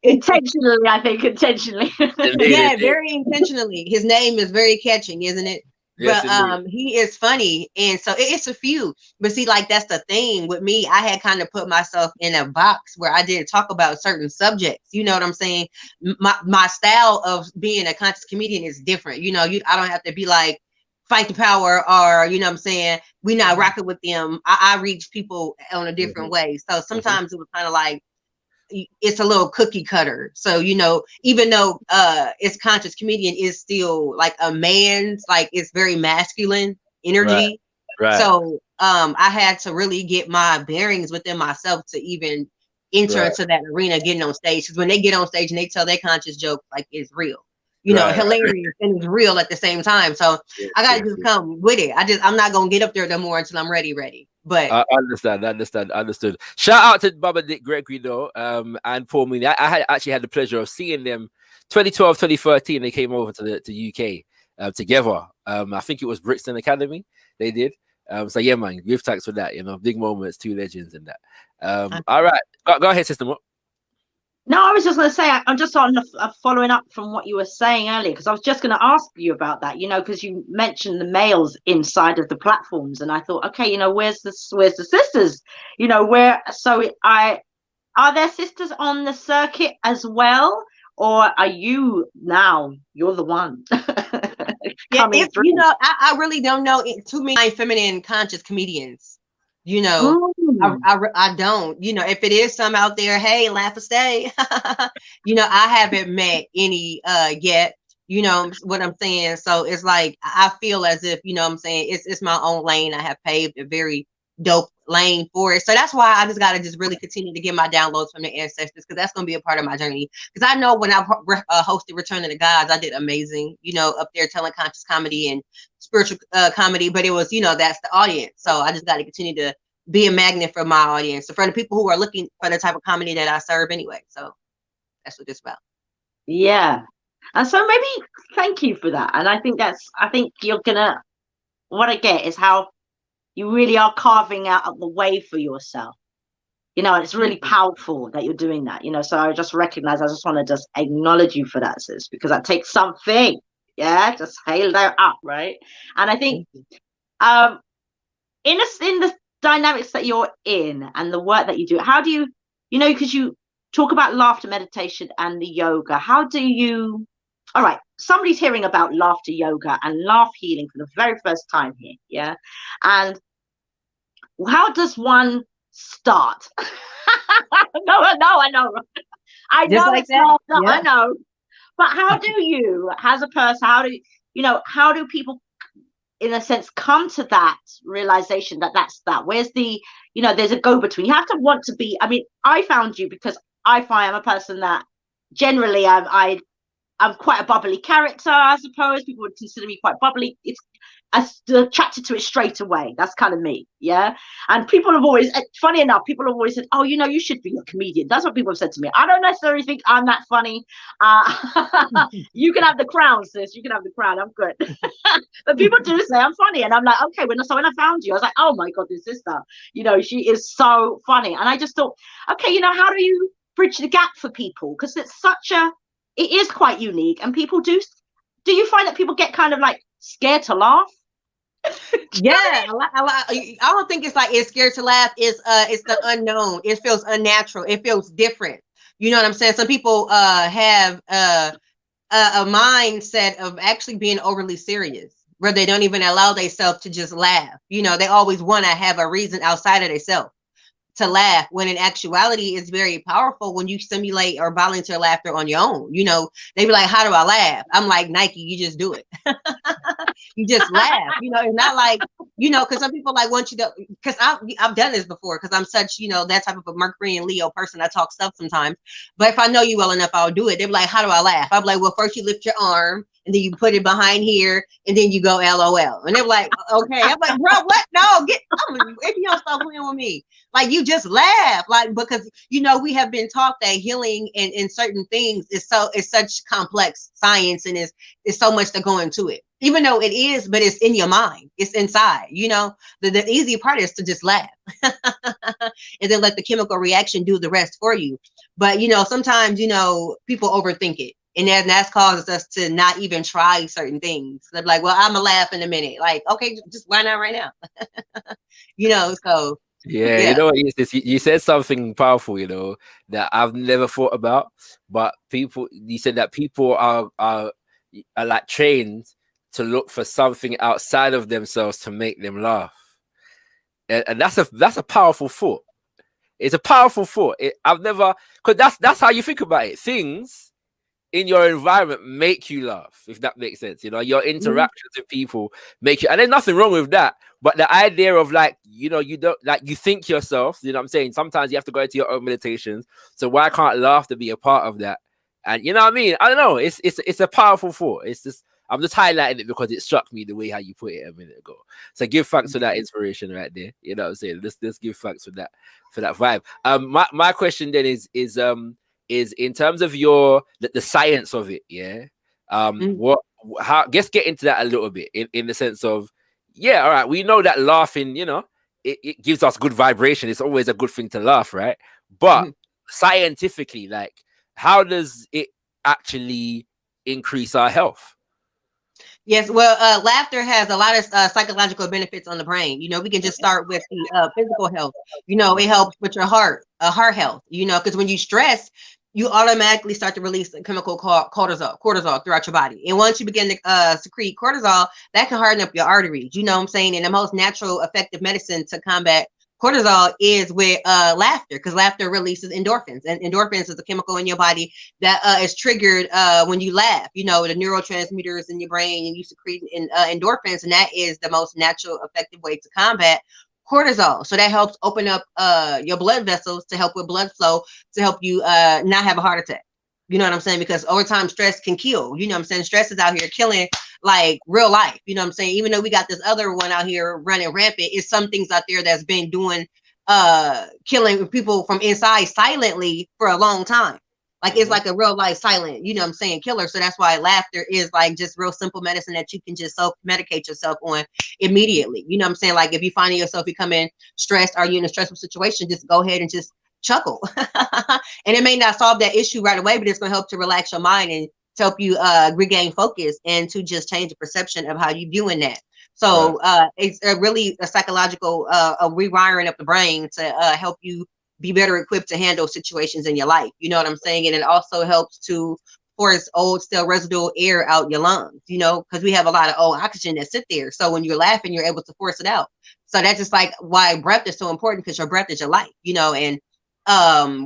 Intentionally, I think. Intentionally. Yeah, very intentionally. His name is very catching, isn't it? Yes, but he is funny, and so it's a few. But see, like that's the thing with me. I had kind of put myself in a box where I didn't talk about certain subjects. You know what I'm saying? My style of being a conscious comedian is different. I don't have to be like fight the power, or you know what I'm saying, we not rocking with them. I reach people on a different way. So sometimes it was kind of like it's a little cookie cutter. So even though it's conscious comedian is still like a man's, like it's very masculine energy. Right. So I had to really get my bearings within myself to even enter into that arena, getting on stage. Because when they get on stage and they tell their conscious joke, like it's real. Hilarious and it's real at the same time. So I gotta just come with it. I'm not gonna get up there no more until I'm ready. But I understood. Shout out to Baba Dick Gregory though, and Paul Mooney. I actually had the pleasure of seeing them 2012, 2013. They came over to the UK together. I think it was Brixton Academy. They did. So yeah, man, give thanks for that. Big moments, two legends, and that. All right, go ahead, Sister Mo. No, I was just going to say, I'm just on following up from what you were saying earlier, because I was just going to ask you about that, because you mentioned the males inside of the platforms, and I thought, okay, where's the sisters? Are there sisters on the circuit as well, or are you're the one? I really don't know too many feminine conscious comedians. I don't, if it is some out there, hey, laugh or stay. I haven't met any yet, what I'm saying. So it's like I feel as if, I'm saying, it's my own lane. I have paved a very dope lane for it. So that's why I just got to just really continue to get my downloads from the ancestors, because that's going to be a part of my journey. Because I know when I hosted Return of the Gods, I did amazing, up there telling conscious comedy and spiritual comedy, but it was, that's the audience. So I just got to continue to be a magnet for my audience, so for the people who are looking for the type of comedy that I serve anyway. So that's what it's about. Yeah. And so maybe thank you for that. And I think you're gonna, what I get is how you really are carving out the way for yourself. And it's really powerful that you're doing that, so I just want to just acknowledge you for that, sis, because that takes something. Yeah, just hail that up, right? And I think in the dynamics that you're in and the work that you do, how do you, because you talk about laughter meditation and the yoga, all right, somebody's hearing about laughter yoga and laugh healing for the very first time here, yeah? And how does one start? No, I know. I know like it's not, yeah. I know. But how do you, as a person, how do people in a sense, come to that realization that that's that? Where's the, there's a go-between. You have to want to be, I mean, I found you because I find I'm a person that generally I'm quite a bubbly character, I suppose. People would consider me quite bubbly. It's attracted to it straight away. That's kind of me, yeah. And people have always, funny enough, people have always said, "Oh, you should be a comedian." That's what people have said to me. I don't necessarily think I'm that funny. You can have the crown, sis. You can have the crown. I'm good. But people do say I'm funny, and I'm like, okay. When I found you, I was like, oh my god, this sister, she is so funny. And I just thought, okay, how do you bridge the gap for people? Because it is quite unique, and people do you find that people get kind of like scared to laugh? Yeah, I don't think it's like it's scared to laugh. It's the unknown. It feels unnatural. It feels different. You know what I'm saying? Some people have a mindset of actually being overly serious, where they don't even allow themselves to just laugh. They always want to have a reason outside of themselves to laugh, when in actuality it's very powerful when you simulate or volunteer laughter on your own. They be like, how do I laugh? I'm like, Nike, you just do it. You just laugh. It's not like, because some people like want you to, because I've done this before, because I'm such, that type of a Mercury and Leo person. I talk stuff sometimes, but if I know you well enough, I'll do it. They're like, how do I laugh? I'm like, well, first you lift your arm, and then you put it behind here, and then you go LOL. And they're like, okay. I'm like, bro, what? No, if you don't stop playing with me. Like, you just laugh, like, because we have been taught that healing and certain things is such complex science, and it's so much to go into it. Even though it is, but it's in your mind, it's inside. The easy part is to just laugh, and then let the chemical reaction do the rest for you. But sometimes people overthink it, and that's causes us to not even try certain things. They're like, well, I'm gonna laugh in a minute. Like, okay, just why not right now? So. Yeah, you said something powerful, that I've never thought about. But you said that people are like trained to look for something outside of themselves to make them laugh, and that's a powerful thought. It's a powerful thought. Because that's how you think about it. Things in your environment make you laugh, if that makes sense. Your interactions with people make you, and there's nothing wrong with that. But the idea of like, you don't like, you think yourself, what I'm saying? Sometimes you have to go into your own meditations. So why can't laughter be a part of that? And you know what I mean? I don't know. It's a powerful thought. It's just, I'm just highlighting it because it struck me the way how you put it a minute ago. So give thanks for that inspiration right there. You know what I'm saying? Let's give thanks for that vibe. My question then is in terms of the science of it, yeah. Let's get into that a little bit in the sense of, yeah, all right, we know that laughing, it gives us good vibration. It's always a good thing to laugh, right? But scientifically, like, how does it actually increase our health? Yes, well, laughter has a lot of psychological benefits on the brain. We can just start with the physical health. It helps with your heart health, because when you stress, you automatically start to release a chemical called cortisol throughout your body. And once you begin to secrete cortisol, that can harden up your arteries. You know what I'm saying? And the most natural, effective medicine to combat cortisol is with laughter, because laughter releases endorphins, and endorphins is a chemical in your body that is triggered when you laugh. The neurotransmitters in your brain, and you secrete endorphins, and that is the most natural, effective way to combat cortisol. So that helps open up your blood vessels to help with blood flow, to help you not have a heart attack. You know what I'm saying? Because over time, stress can kill. You know what I'm saying? Stress is out here killing like real life. You know what I'm saying? Even though we got this other one out here running rampant, it's some things out there that's been doing killing people from inside silently for a long time. Like, it's like a real life silent, you know what I'm saying, killer. So that's why laughter is like just real simple medicine that you can just self-medicate yourself on immediately. You know what I'm saying? Like, if you find yourself becoming stressed, or you in a stressful situation, just go ahead and just chuckle. And it may not solve that issue right away, but it's going to help to relax your mind and to help you regain focus, and to just change the perception of how you viewing that. So it's really a psychological rewiring of the brain to help you be better equipped to handle situations in your life. You know what I'm saying? And it also helps to force old, still residual air out your lungs, because we have a lot of old oxygen that sit there. So when you're laughing, you're able to force it out. So that's just like why breath is so important, because your breath is your life, and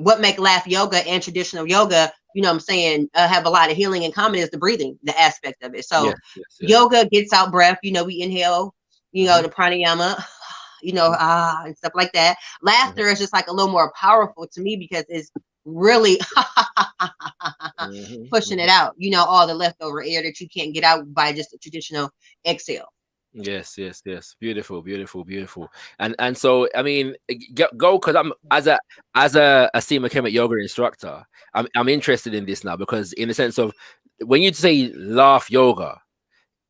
what make laugh yoga and traditional yoga, you know what I'm saying, have a lot of healing in common is the breathing, the aspect of it. So Yes. yoga gets out breath, you know, we inhale, you know, the pranayama, you know, and stuff like that. Laughter is just like a little more powerful to me because it's really pushing it out, you know, all the leftover air that you can't get out by just a traditional exhale. Yes. Beautiful. And so, I mean, go, because I'm as a SEMA Kemet yoga instructor, I'm interested in this now, because in the sense of when you say laugh yoga,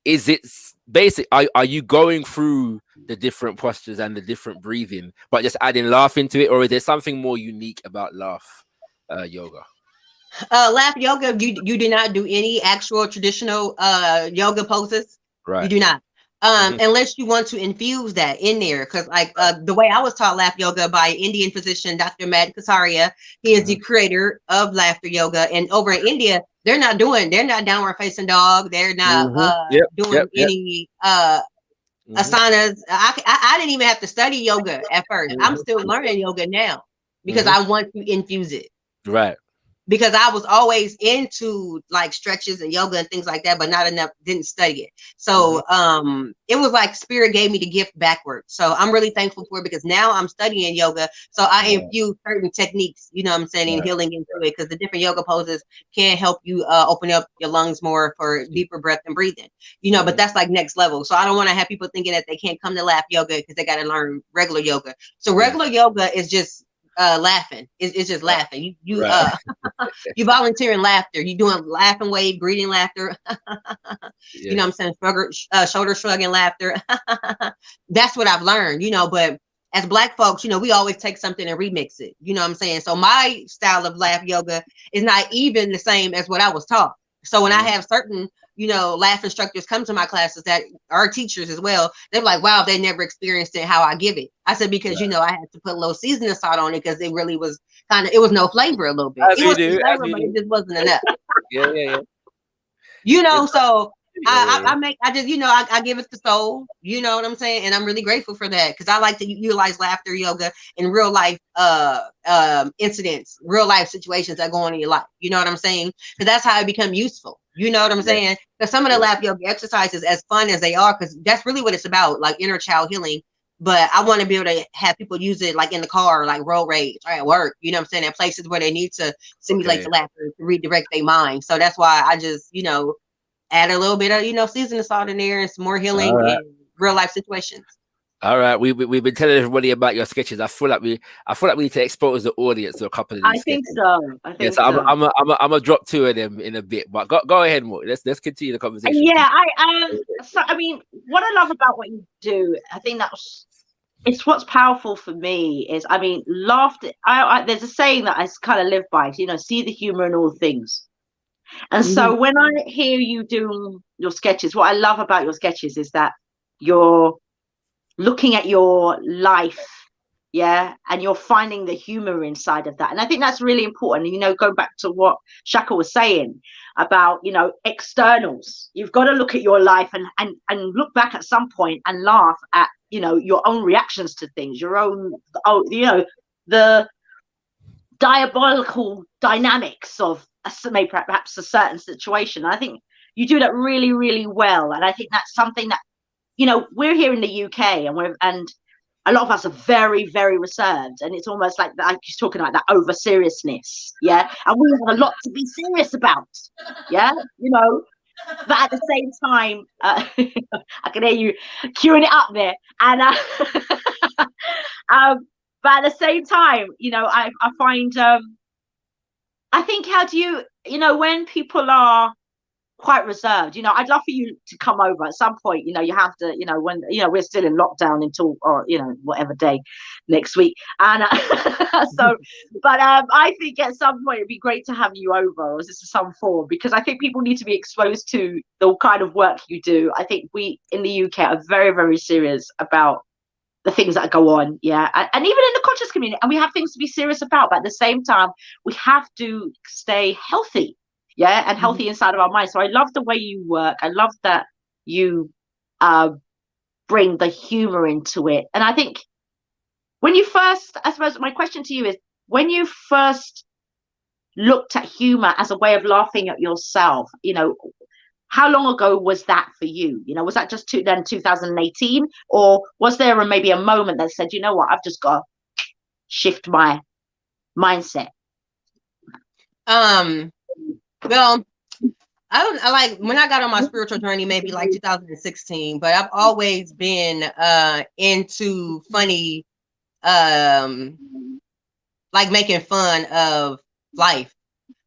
is it basic? Are you going through the different postures and the different breathing, but just adding laugh into it, or is there something more unique about laugh yoga? Laugh yoga, you do not do any actual traditional yoga poses. Right. You do not. Unless you want to infuse that in there, because like the way I was taught laugh yoga by Indian physician Dr. Mad Kasaria, he is the creator of laughter yoga, and over in India they're not downward facing dog, they're not doing any asanas. I didn't even have to study yoga at first. I'm still learning yoga now because I want to infuse it. Right. Because I was always into like stretches and yoga and things like that, but not enough, didn't study it. So it was like spirit gave me the gift backwards. So I'm really thankful for it, because now I'm studying yoga. So I infuse certain techniques, you know what I'm saying, and healing into it, because the different yoga poses can help you open up your lungs more for deeper breath and breathing, you know, but that's like next level. So I don't want to have people thinking that they can't come to laugh yoga because they got to learn regular yoga. So regular yoga is just laughing. It's just laughing. You you volunteering laughter. You doing laughing wave, breathing laughter. You know what I'm saying? Shoulder shrugging laughter. That's what I've learned, you know, but as Black folks, you know, we always take something and remix it. You know what I'm saying? So my style of laugh yoga is not even the same as what I was taught. So when I have certain, you know, laugh instructors come to my classes that are teachers as well, they're like, wow, they never experienced it how I give it. I said, because, you know, I had to put a little seasoning salt on it, because it really was it was no flavor a little bit. It was flavor, but it just wasn't enough. You know, so I just, you know, I give it the soul, you know what I'm saying? And I'm really grateful for that, because I like to utilize laughter yoga in real life incidents, real life situations that go on in your life. You know what I'm saying? Because that's how it become useful. You know what I'm saying? Because some of the laugh yoga exercises, as fun as they are, because that's really what it's about, like inner child healing. But I want to be able to have people use it like in the car, like road rage, or at work, you know what I'm saying, at places where they need to simulate the laughter to redirect their mind. So that's why I just, you know, add a little bit of, you know, seasoning salt in there and some more healing in real life situations. All right, we've been telling everybody about your sketches. I feel like we need to expose the audience to a couple of these. I think so. I'm gonna drop 2 of them in a bit, but go ahead, Mo. Let's continue the conversation. Yeah, I mean, what I love about what you do, I think it's what's powerful for me is, I mean, laughter. There's a saying that I kind of live by, you know, see the humor in all things. And so when I hear you do your sketches, what I love about your sketches is that you're looking at your life, and you're finding the humor inside of that. And I think that's really important. You know, going back to what Shaka was saying about, you know, externals, you've got to look at your life and look back at some point and laugh at, you know, your own reactions to things, your own, you know, the diabolical dynamics of maybe perhaps a certain situation. I think you do that really, really well. And I think that's something that, you know, we're here in the UK, and a lot of us are very, very reserved, and it's almost like you're talking about that over seriousness, and we have a lot to be serious about, you know. But at the same time, I can hear you queuing it up there, and but at the same time, you know, I find I think, how do you know, when people are quite reserved, you know, I'd love for you to come over at some point. You know, you have to, you know, when, you know, we're still in lockdown until, or, you know, whatever day next week, and so but I think at some point it'd be great to have you over, or this is some form, because I think people need to be exposed to the kind of work you do. I think we in the UK are very, very serious about the things that go on, and even in the conscious community, and we have things to be serious about, but at the same time we have to stay healthy, and healthy inside of our minds. So I love the way you work. I love that you bring the humor into it. And I think when you first, I suppose my question to you is, when you first looked at humor as a way of laughing at yourself? You know, how long ago was that for you? You know, was that just 2018, or was there maybe a moment that said, you know what, I've just got to shift my mindset? Well, I like when I got on my spiritual journey, maybe like 2016, but I've always been into funny, like making fun of life.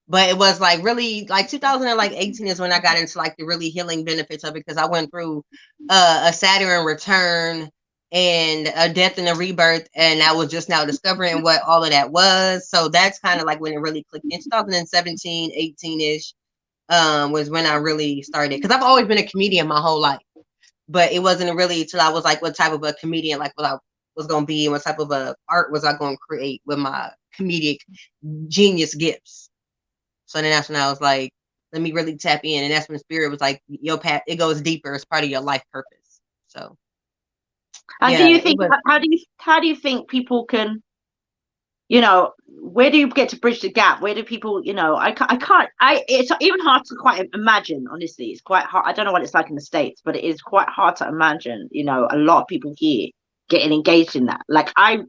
But it was like really like 2018 is when I got into like the really healing benefits of it, because I went through a Saturn return and a death and a rebirth, and I was just now discovering what all of that was. So that's kind of like when it really clicked in 2017, 18-ish. Was when I really started, because I've always been a comedian my whole life, but it wasn't really till I was like, what type of a comedian, like what I was going to be, and what type of a art was I going to create with my comedic genius gifts. So then that's when I was like, let me really tap in, and that's when Spirit was like, your path, it goes deeper, it's part of your life purpose. So, and do you think, how do you think people can, you know, where do you get to bridge the gap? Where do people, you know, it's even hard to quite imagine, honestly. It's quite hard. I don't know what it's like in the States, but it is quite hard to imagine, you know, a lot of people here getting engaged in that. Like, I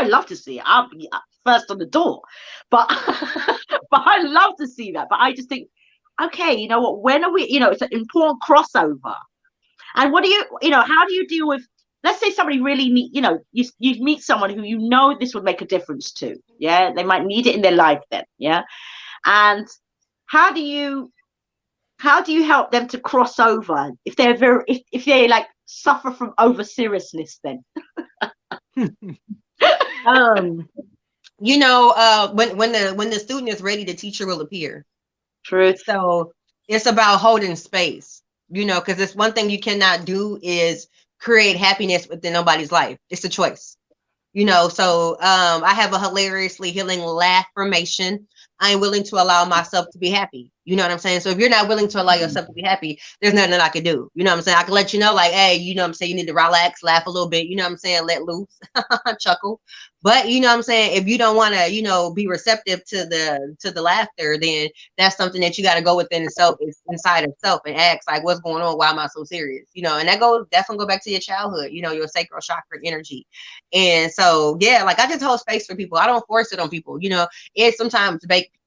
love to see it. I'll be first on the door, but but I love to see that. But I just think, okay, you know what, when are we, you know, it's an important crossover. And what do you know, how do you deal with, let's say somebody really need, you know, you meet someone who you know this would make a difference to, yeah, they might need it in their life then, yeah, and how do you help them to cross over if they're if they like suffer from over seriousness then? You know, when the student is ready, the teacher will appear. Truth. So it's about holding space, you know, because it's one thing you cannot do is create happiness within nobody's life. It's a choice, you know. So I have a hilariously healing laugh formation. I am willing to allow myself to be happy. You know what I'm saying? So if you're not willing to allow yourself to be happy, there's nothing that I can do. You know what I'm saying? I can let you know, like, hey, you know what I'm saying, you need to relax, laugh a little bit, you know what I'm saying, let loose, chuckle. But you know what I'm saying, if you don't want to, you know, be receptive to the laughter, then that's something that you got to go within itself, inside of self, and ask, like, what's going on? Why am I so serious? You know, and that's gonna go back to your childhood, you know, your sacral chakra energy. And so, yeah, like, I just hold space for people. I don't force it on people. You know, it's sometimes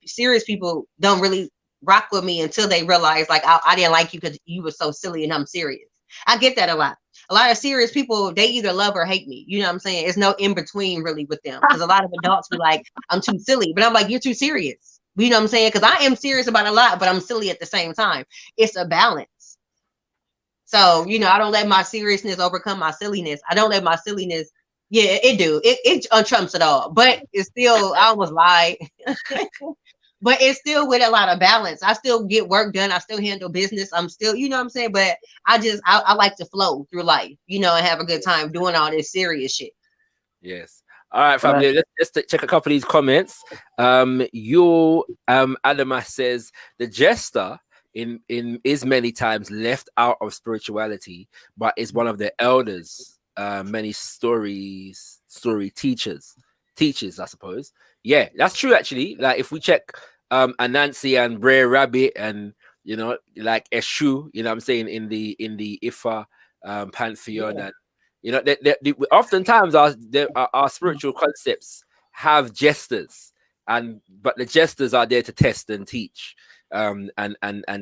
serious people don't really rock with me until they realize, like, I didn't like you because you were so silly and I'm serious. I get that a lot. A lot of serious people, they either love or hate me. You know what I'm saying? It's no in between really with them, because a lot of adults be like, I'm too silly, but I'm like, you're too serious. You know what I'm saying? Because I am serious about a lot, but I'm silly at the same time. It's a balance. So, you know, I don't let my seriousness overcome my silliness. I don't let my silliness, yeah, it trumps it all. But it's still, I almost lied. But it's still with a lot of balance. I still get work done. I still handle business. I'm still, you know what I'm saying? But I like to flow through life, you know, and have a good time doing all this serious shit. Yes. All right, family. Let's check a couple of these comments. Adama says the jester is many times left out of spirituality, but is one of the elders. Many story teachers, I suppose. Yeah, that's true. Actually, like if we check Anansi and Brer Rabbit, and you know, like Eshu, you know what I'm saying, in the Ifa pantheon, and you know, oftentimes our spiritual concepts have jesters, but the jesters are there to test and teach and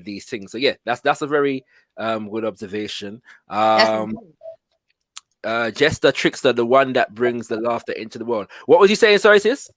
these things. So yeah, that's a very good observation. Jester, trickster, the one that brings the laughter into the world. What was you saying? Sorry, sis.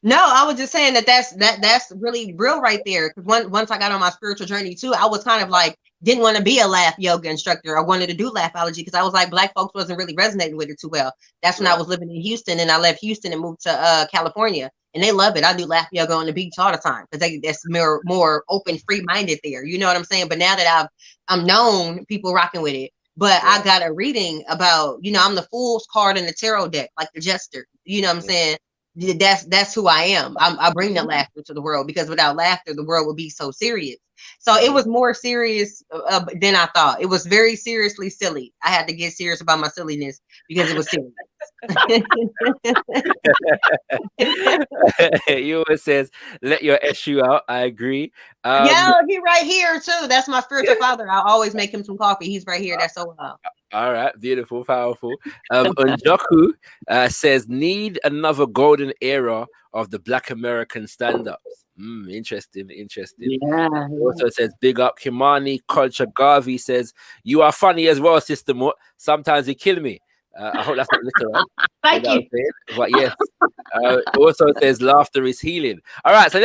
No, I was just saying that's really real right there. Because once I got on my spiritual journey too, I was kind of like, didn't want to be a laugh yoga instructor. I wanted to do Laughology because I was like, Black folks wasn't really resonating with it too well. That's when I was living in Houston, and I left Houston and moved to California, and they love it. I do laugh yoga on the beach all the time because that's more open, free minded there. You know what I'm saying? But now that I'm known, people rocking with it. But I got a reading about, you know, I'm the Fool's card in the tarot deck, like the jester. You know what I'm saying? That's who I am. I bring the laughter to the world, because without laughter, the world would be so serious. So it was more serious than I thought. It was very seriously silly. I had to get serious about my silliness because it was serious. Ewan says, let your issue out. I agree. Yo, he right here too. That's my spiritual father. I always make him some coffee. He's right here. That's so wild. All right, beautiful, powerful. Unjoku says, need another golden era of the Black American stand-ups. Interesting. Yeah. Also says, big up Kimani Culture Garvey says, you are funny as well, Sister Mort. Sometimes you kill me. I hope that's not literal. Thank you. But yes. Also says, laughter is healing. All right, so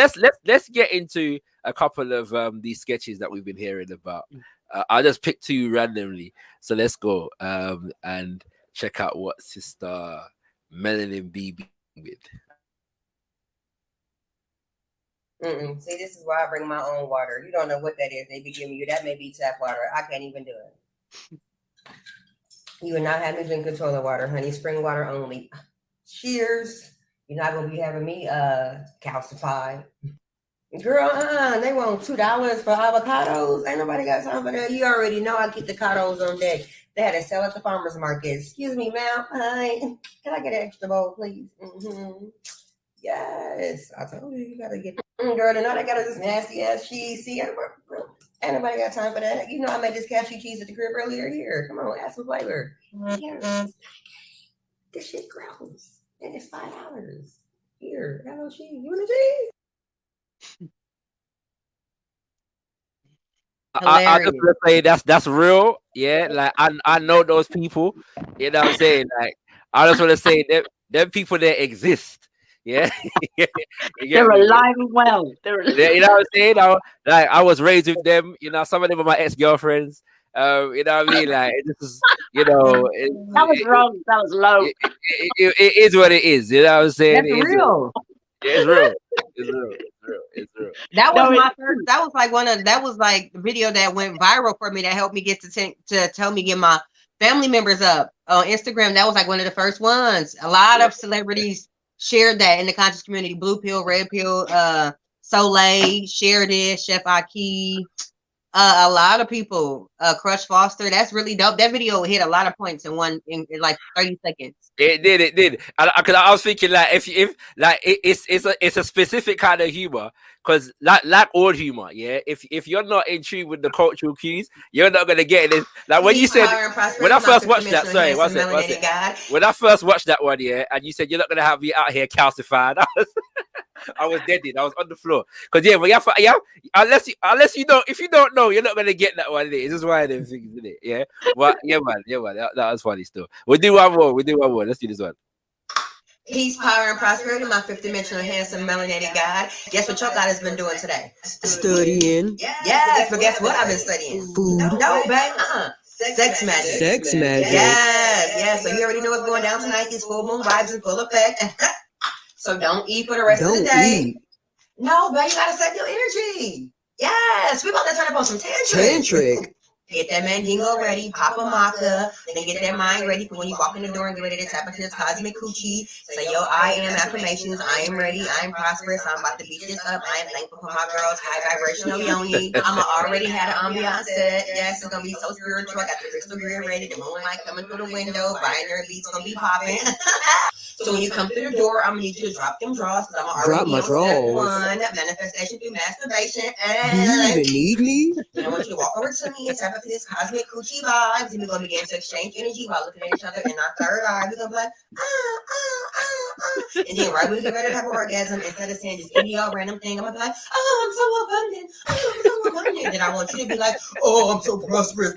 let's get into a couple of these sketches that we've been hearing about. I'll just pick two randomly. So let's go and check out what Sister Melanin Bee with. See, this is why I bring my own water. You don't know what that is. They be giving you that may be tap water. I can't even do it. You would not have me drinking toilet water, honey. Spring water only. Cheers. You're not gonna be having me calcified. Girl, they want $2 for avocados. Ain't nobody got time for that. You already know I keep the cados on deck. They had to sell at the farmer's market. Excuse me, ma'am. Hi. Can I get an extra bowl, please? Yes. I told you, you gotta get girl, and now they got this nasty ass cheese. See, ain't nobody got time for that. You know I made this cashew cheese at the crib earlier. Here, come on, add some flavor. Here. This shit gross. And it's $5. Here, hello cheese. You want a cheese? I just want to say that's real. Yeah, like I know those people. You know what I'm saying? Like I just want to say that them people that exist. Yeah, they're alive and well. You know what I'm saying? I was raised with them. You know, some of them are my ex-girlfriends. You know what I mean? Like this is, you know, that was wrong. That was low. It is what it is. You know what I'm saying? That's real. It's real. It's real. That was my first. That was like that was like the video that went viral for me that helped me get to tell me get my family members up on Instagram. That was like one of the first ones. A lot of celebrities shared that in the conscious community. Blue Pill, Red Pill, Soleil shared it. Chef Aki, a lot of people. Crush Foster. That's really dope. That video hit a lot of points in like 30 seconds. It did. Because I was thinking like if like it's a specific kind of humor. Because like all humor, yeah. If you're not in tune with the cultural cues, you're not gonna get it. Like when you said when I first watched that, sorry, what's it? When I first watched that one, yeah, and you said you're not gonna have me out here calcified. I was dead. I was on the floor. Because unless you don't, if you don't know, you're not gonna get that one. This is why I didn't think it. Yeah, but yeah, man. That was funny still. We'll do one more. Let's do this one. Peace, power, and prosperity, my fifth dimensional handsome melanated God. Guess what your God has been doing today? Studying. Yes, but guess what I've been studying? Food. No, babe. Sex magic. Sex magic. Yes. So you already know what's going down tonight. These full moon vibes in full effect. So don't eat for the rest of the day. Eat. No, babe, you gotta set your energy. Yes, we about to turn up on some tantric. Get that mandingo ready, pop a maca, then get that mind ready for when you walk in the door and get ready to tap into this cosmic coochie. Say, yo, I am affirmations. I am ready. I am prosperous. I'm about to beat this up. I am thankful for my girls. High vibrational yoni. I'm already had an ambiance set. Yes, it's gonna be so spiritual. I got the crystal grid ready. The moonlight coming through the window. Binary beats gonna be popping. So when you come through the door, I'm gonna need you to drop them drawers because I'm already on step one. Manifestation through masturbation. And do you even need me? I want you to walk over to me and tap into this cosmic coochie vibes, and we're gonna begin to exchange energy while looking at each other in our third eye. We're gonna be like, and then right when we get ready to have an orgasm, instead of saying just any random thing, I'm gonna be like, I'm so abundant. Then I want you to be like, I'm so prosperous.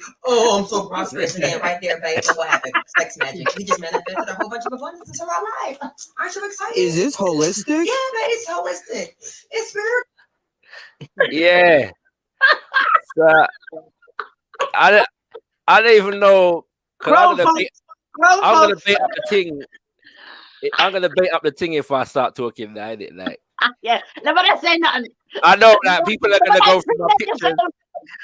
And then right there, babe, what happened? Sex magic. We just manifested a whole bunch of abundance into our life. Aren't you excited? Is this holistic? Yeah, man, it's holistic. It's spiritual. Yeah. So, I don't even know. I'm gonna bait up the thing. I'm gonna bait up the thing if I start talking now, innit? Like, yeah, nobody say nothing. I know that people are gonna go from my pictures.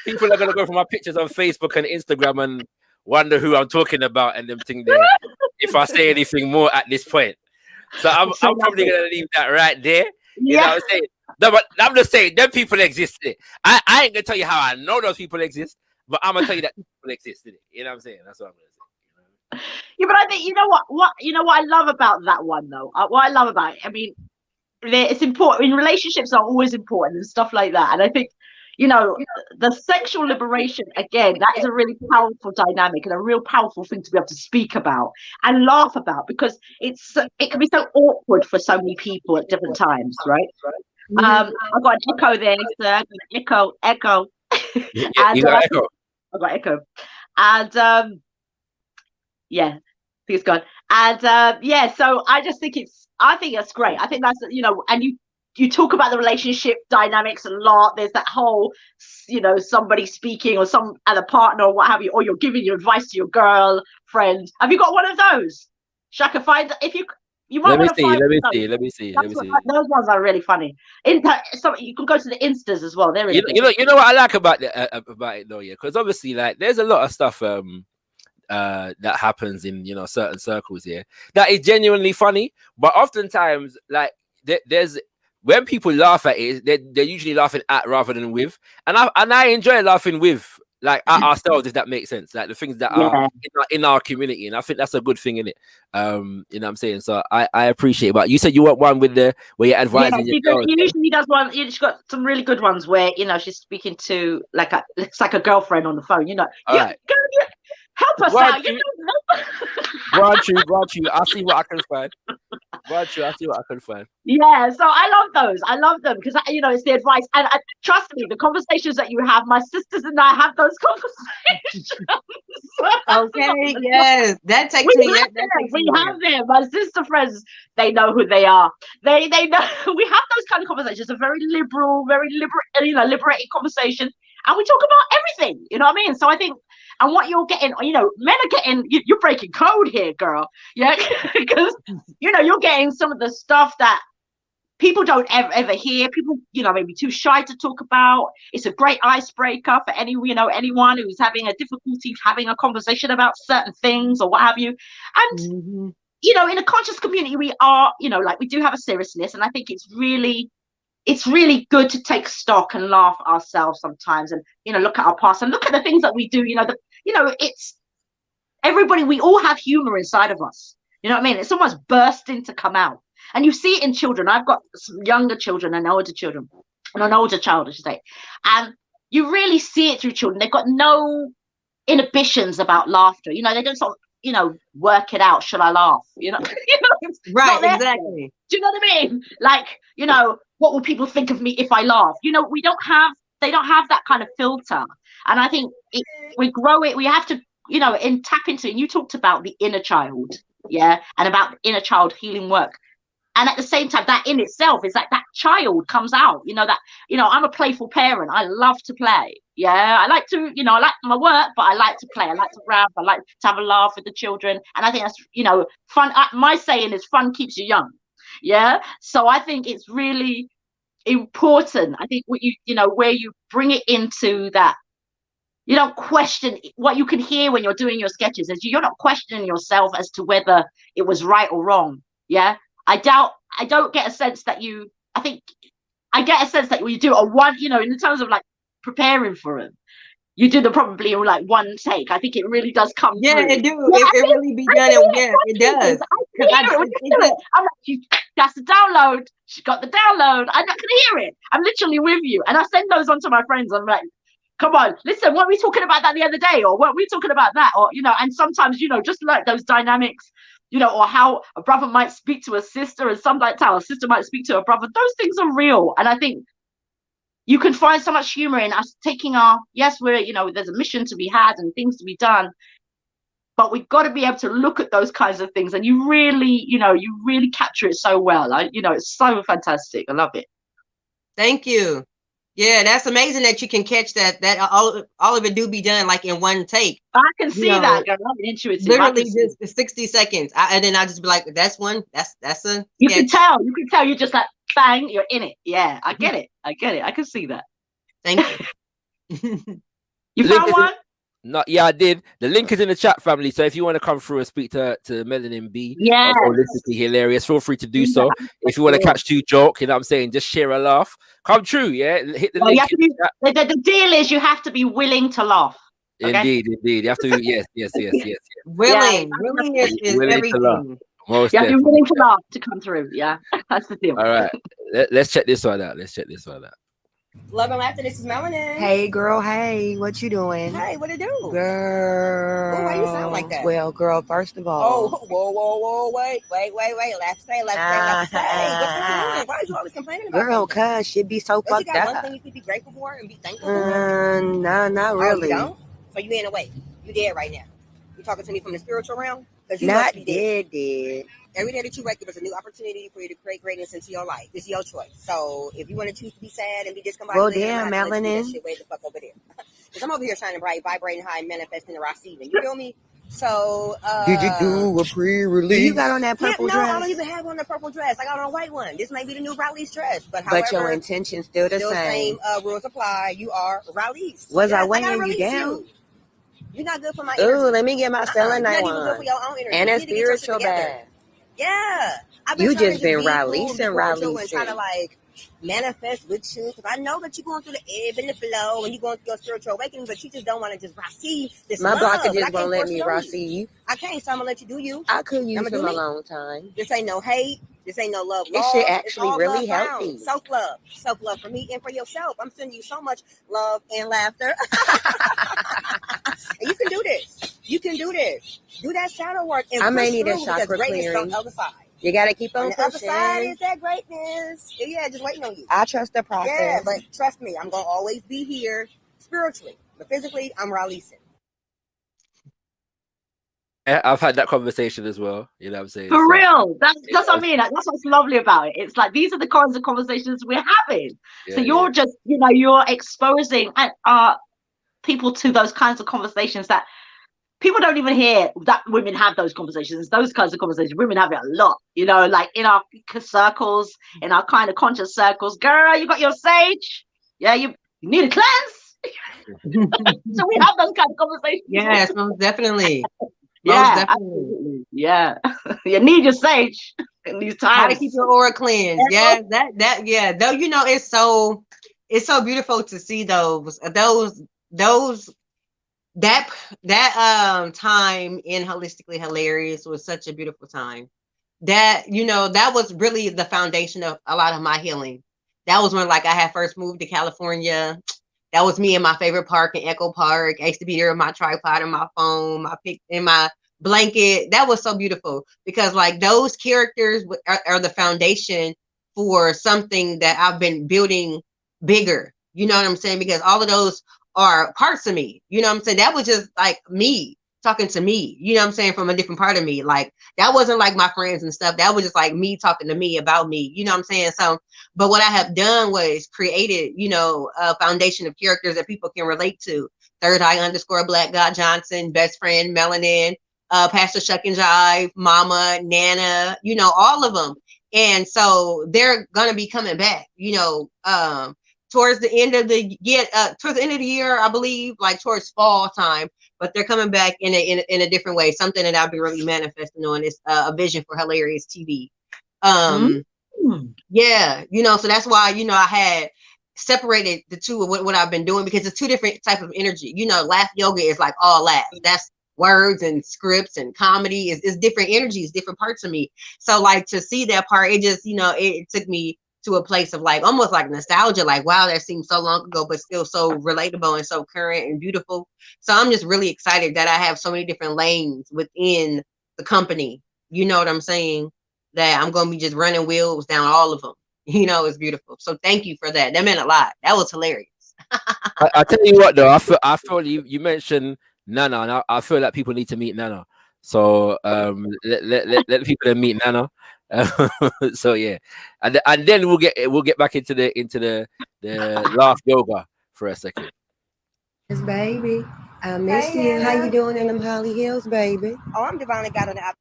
People are gonna go from my pictures on Facebook and Instagram and wonder who I'm talking about and them thing there. If I say anything more at this point, so I'm probably gonna leave that right there. You know what I'm saying? No, but I'm just saying them people exist. I ain't gonna tell you how I know those people exist, but I'm gonna tell you that people exist. You know what I'm saying? That's what I'm gonna say. Yeah, but I think you know what I love about that one though. What I love about it, I mean, it's important. In relationships are always important and stuff like that. And I think, you know, the sexual liberation, again, that is a really powerful dynamic and a real powerful thing to be able to speak about and laugh about, because it can be so awkward for so many people at different times, right? I've got an echo there, sir. Echo. Yeah, you got echo. I've got echo. And yeah, I think it's gone. And yeah, so I think that's great. I think that's, you know, and you talk about the relationship dynamics a lot. There's that whole, you know, somebody speaking or some other partner or what have you, or you're giving your advice to your girlfriend. Have you got one of those? Shaka, find if you might want to find. Let me see. Those ones are really funny. So you can go to the Instas as well. They're really you know what I like about it though, yeah, because obviously, like, there's a lot of stuff that happens in, you know, certain circles here that is genuinely funny, but oftentimes, like, there's when people laugh at it, they're usually laughing at rather than with, and I enjoy laughing with, like, at ourselves, if that makes sense, like the things that are in our community, and I think that's a good thing in it. You know what I'm saying? So I appreciate it. But you said you want one with where you're advising. She usually does one. She's got some really good ones where, you know, she's speaking to it's like a girlfriend on the phone. You know, right. Help us out. Go on, I'll see what I can find. Yeah, so I love them because, you know, it's the advice, and trust me, the conversations that you have, my sisters and I have those conversations. Okay, yes, that takes me. We have them. My sister friends, they know who they are. They know. We have those kind of conversations. A very liberal, you know, liberating conversation, and we talk about everything. You know what I mean? So I think. And what you're getting, you know, men are getting, you're breaking code here, girl. Yeah, because, you know, you're getting some of the stuff that people don't ever hear. People, you know, maybe too shy to talk about. It's a great icebreaker for anyone who's having a difficulty having a conversation about certain things or what have you. And, you know, in a conscious community, we are, you know, like, we do have a seriousness. And I think it's really good to take stock and laugh at ourselves sometimes, and, you know, look at our past and look at the things that we do. You know, it's everybody. We all have humor inside of us. You know what I mean? It's almost bursting to come out, and you see it in children. I've got some younger children and older children, and an older child, I should say, and you really see it through children. They've got no inhibitions about laughter. You know, they don't sort of, you know, work it out. Should I laugh? You know, right? Exactly. Do you know what I mean? Like, you know, what will people think of me if I laugh? You know, they don't have that kind of filter. And I think we grow it. We have to, you know, tap into it. And you talked about the inner child, yeah, and about inner child healing work. And at the same time, that in itself is like that child comes out. You know, that, you know, I'm a playful parent. I love to play. Yeah, I like to, you know, I like my work, but I like to play. I like to rap. I like to have a laugh with the children. And I think that's, you know, fun. My saying is fun keeps you young. Yeah. So I think it's really important. I think you know, where you bring it into that, you don't question what you can hear when you're doing your sketches, is you're not questioning yourself as to whether it was right or wrong. Yeah. I don't get a sense that I get a sense that when you do a one, you know, in terms of like preparing for them, you do probably in like one take. I think it really does come through. It do. Yeah, it really be done. It does. I'm like, that's the download. She got the download. I can hear it. I'm literally with you. And I send those on to my friends. I'm like, come on, listen, weren't we talking about that the other day? Or weren't we talking about that? Or, you know, and sometimes, you know, just like those dynamics, you know, or how a brother might speak to a sister and sometimes how a sister might speak to a brother. Those things are real. And I think you can find so much humor in us taking we're, you know, there's a mission to be had and things to be done. But we've got to be able to look at those kinds of things. And you really capture it so well. You know, it's so fantastic. I love it. Thank you. Yeah, that's amazing that you can catch that all of it do be done like in one take. I can see that. I'm intuitive. Literally just 60 seconds. And then I just be like, that's a you can tell. You're just like, bang, you're in it. Yeah, I get it. I can see that. Thank you. You found one? Yeah, I did. The link is in the chat, family. So if you want to come through and speak to Melanin Bee, Holistically HEALarious, feel free to do so. If you want to catch two joke, you know what I'm saying, just share a laugh. Come true, yeah. Hit the link. The deal is you have to be willing to laugh. Okay? Indeed. You have to, yes. Willingness is everything. Most You have to be definitely. willing to laugh to come through. Yeah, that's the deal. All right, let's check this one out. Love and laughter. This is Melanin. Hey, girl. Hey, what you doing? Hey, what it do? Girl. Oh, why you sound like that? Well, girl, first of Oh, all. whoa, wait. Let's stay. What's going on? Why are you always complaining about Girl, something? cause shit be so Don't you fucked got one up. thing you could be grateful for and be thankful for? Nah, not Oh, really. you don't? So you ain't awake. You dead right now. You talking to me from the spiritual realm? Because you Not must be dead. Every day that you wake up is a new opportunity for you to create greatness into your life. It's your choice. So if you want to choose to be sad and be discombobulated, Well, I'm damn, gonna have to let you do that Melanin. shit way the fuck over there. Because I'm over here shining bright, vibrating high, manifesting the receiving. You feel me? So Did you do a pre-release? You got on that purple no, I dress? don't even have on the purple dress. I got on a white one. This may be the new release dress, but however, But your intention's still the same. Rules apply. You are released. Was I gotta weighing you release down? You're not good for my energy. Ooh, let me get my selenite You're not even good for on. your own energy. And You a need to get your shit spiritual together. bag. Yeah. I've been You trying just to been be cool, releasing. and try to like manifest with you, because I know that you're going through the ebb and the flow and you're going through your spiritual awakening, but you just don't want to just receive this My love. blocker I just won't let force me it on you. receive. I can't, so I'm gonna let you do you. I could use I'ma do him a me. long time. This ain't no hate. This ain't no love This lost. shit It's actually all really love healthy. found. Self-love. Self-love for me and for yourself. I'm sending you so much love and laughter. And you can do this. You can do this. Do that shadow work. And I may push need a through, because chakra greatness is on clearing. the other side. You gotta keep on On the other side pushing. is that greatness. Yeah, just waiting on you. I trust the process. Yeah, but trust me, I'm gonna always be here spiritually, but physically, I'm releasing. Yeah, I've had that conversation as well. You know what I'm saying? For So, real. That's what I mean. That's what's lovely about it. It's like these are the kinds of conversations we're having. So you're just, you're exposing people to those kinds of conversations that people don't even hear, that women have those conversations. Those kinds of conversations, women have it a lot, like in our circles, in our kind of conscious circles. Girl, you got your sage? Yeah, you need a cleanse? So we have those kind of conversations. Yes, most definitely. Yeah, absolutely. Yeah. You need your sage in these times. How to keep your aura cleansed. Yeah, yeah. Though it's so beautiful to see that time in Holistically HEALarious was such a beautiful time. That that was really the foundation of a lot of my healing. That was when I had first moved to California. That was me in my favorite park in Echo Park. I used to be there with my tripod and my phone, my pic and my blanket. That was so beautiful, because those characters are the foundation for something that I've been building bigger. You know what I'm saying? Because all of those are parts of me. You know what I'm saying? That was just me talking to me, you know what I'm saying, from a different part of me. That wasn't my friends and stuff. That was just me talking to me about me, you know what I'm saying? So, but what I have done was created, a foundation of characters that people can relate to. Third Eye _ Black God Johnson, best friend Melanin, Pastor Shuck and Jive, Mama, Nana, all of them. And so they're gonna be coming back, towards the end of the year, I believe, towards fall time. But they're coming back in a different way. Something that I'll be really manifesting on is a vision for HEALarious TV. Yeah, so that's why I had separated the two of what I've been doing, because it's two different type of energy. Laugh yoga is all laugh. That's words and scripts, and comedy is different energies, different parts of me. So to see that part, it just it took me to a place of almost nostalgia, wow, that seems so long ago, but still so relatable and so current and beautiful. So I'm just really excited that I have so many different lanes within the company. You know what I'm saying? That I'm going to be just running wheels down all of them. It's beautiful. So thank you for that. That meant a lot. That was hilarious. I tell you what, though, I feel you mentioned Nana, and I feel like people need to meet Nana. So let people meet Nana. So yeah, and then we'll get back into the laugh yoga for a second. Yes, baby, I miss you. How you doing in them Holly Hills, baby? Oh, I'm divinely got on the app.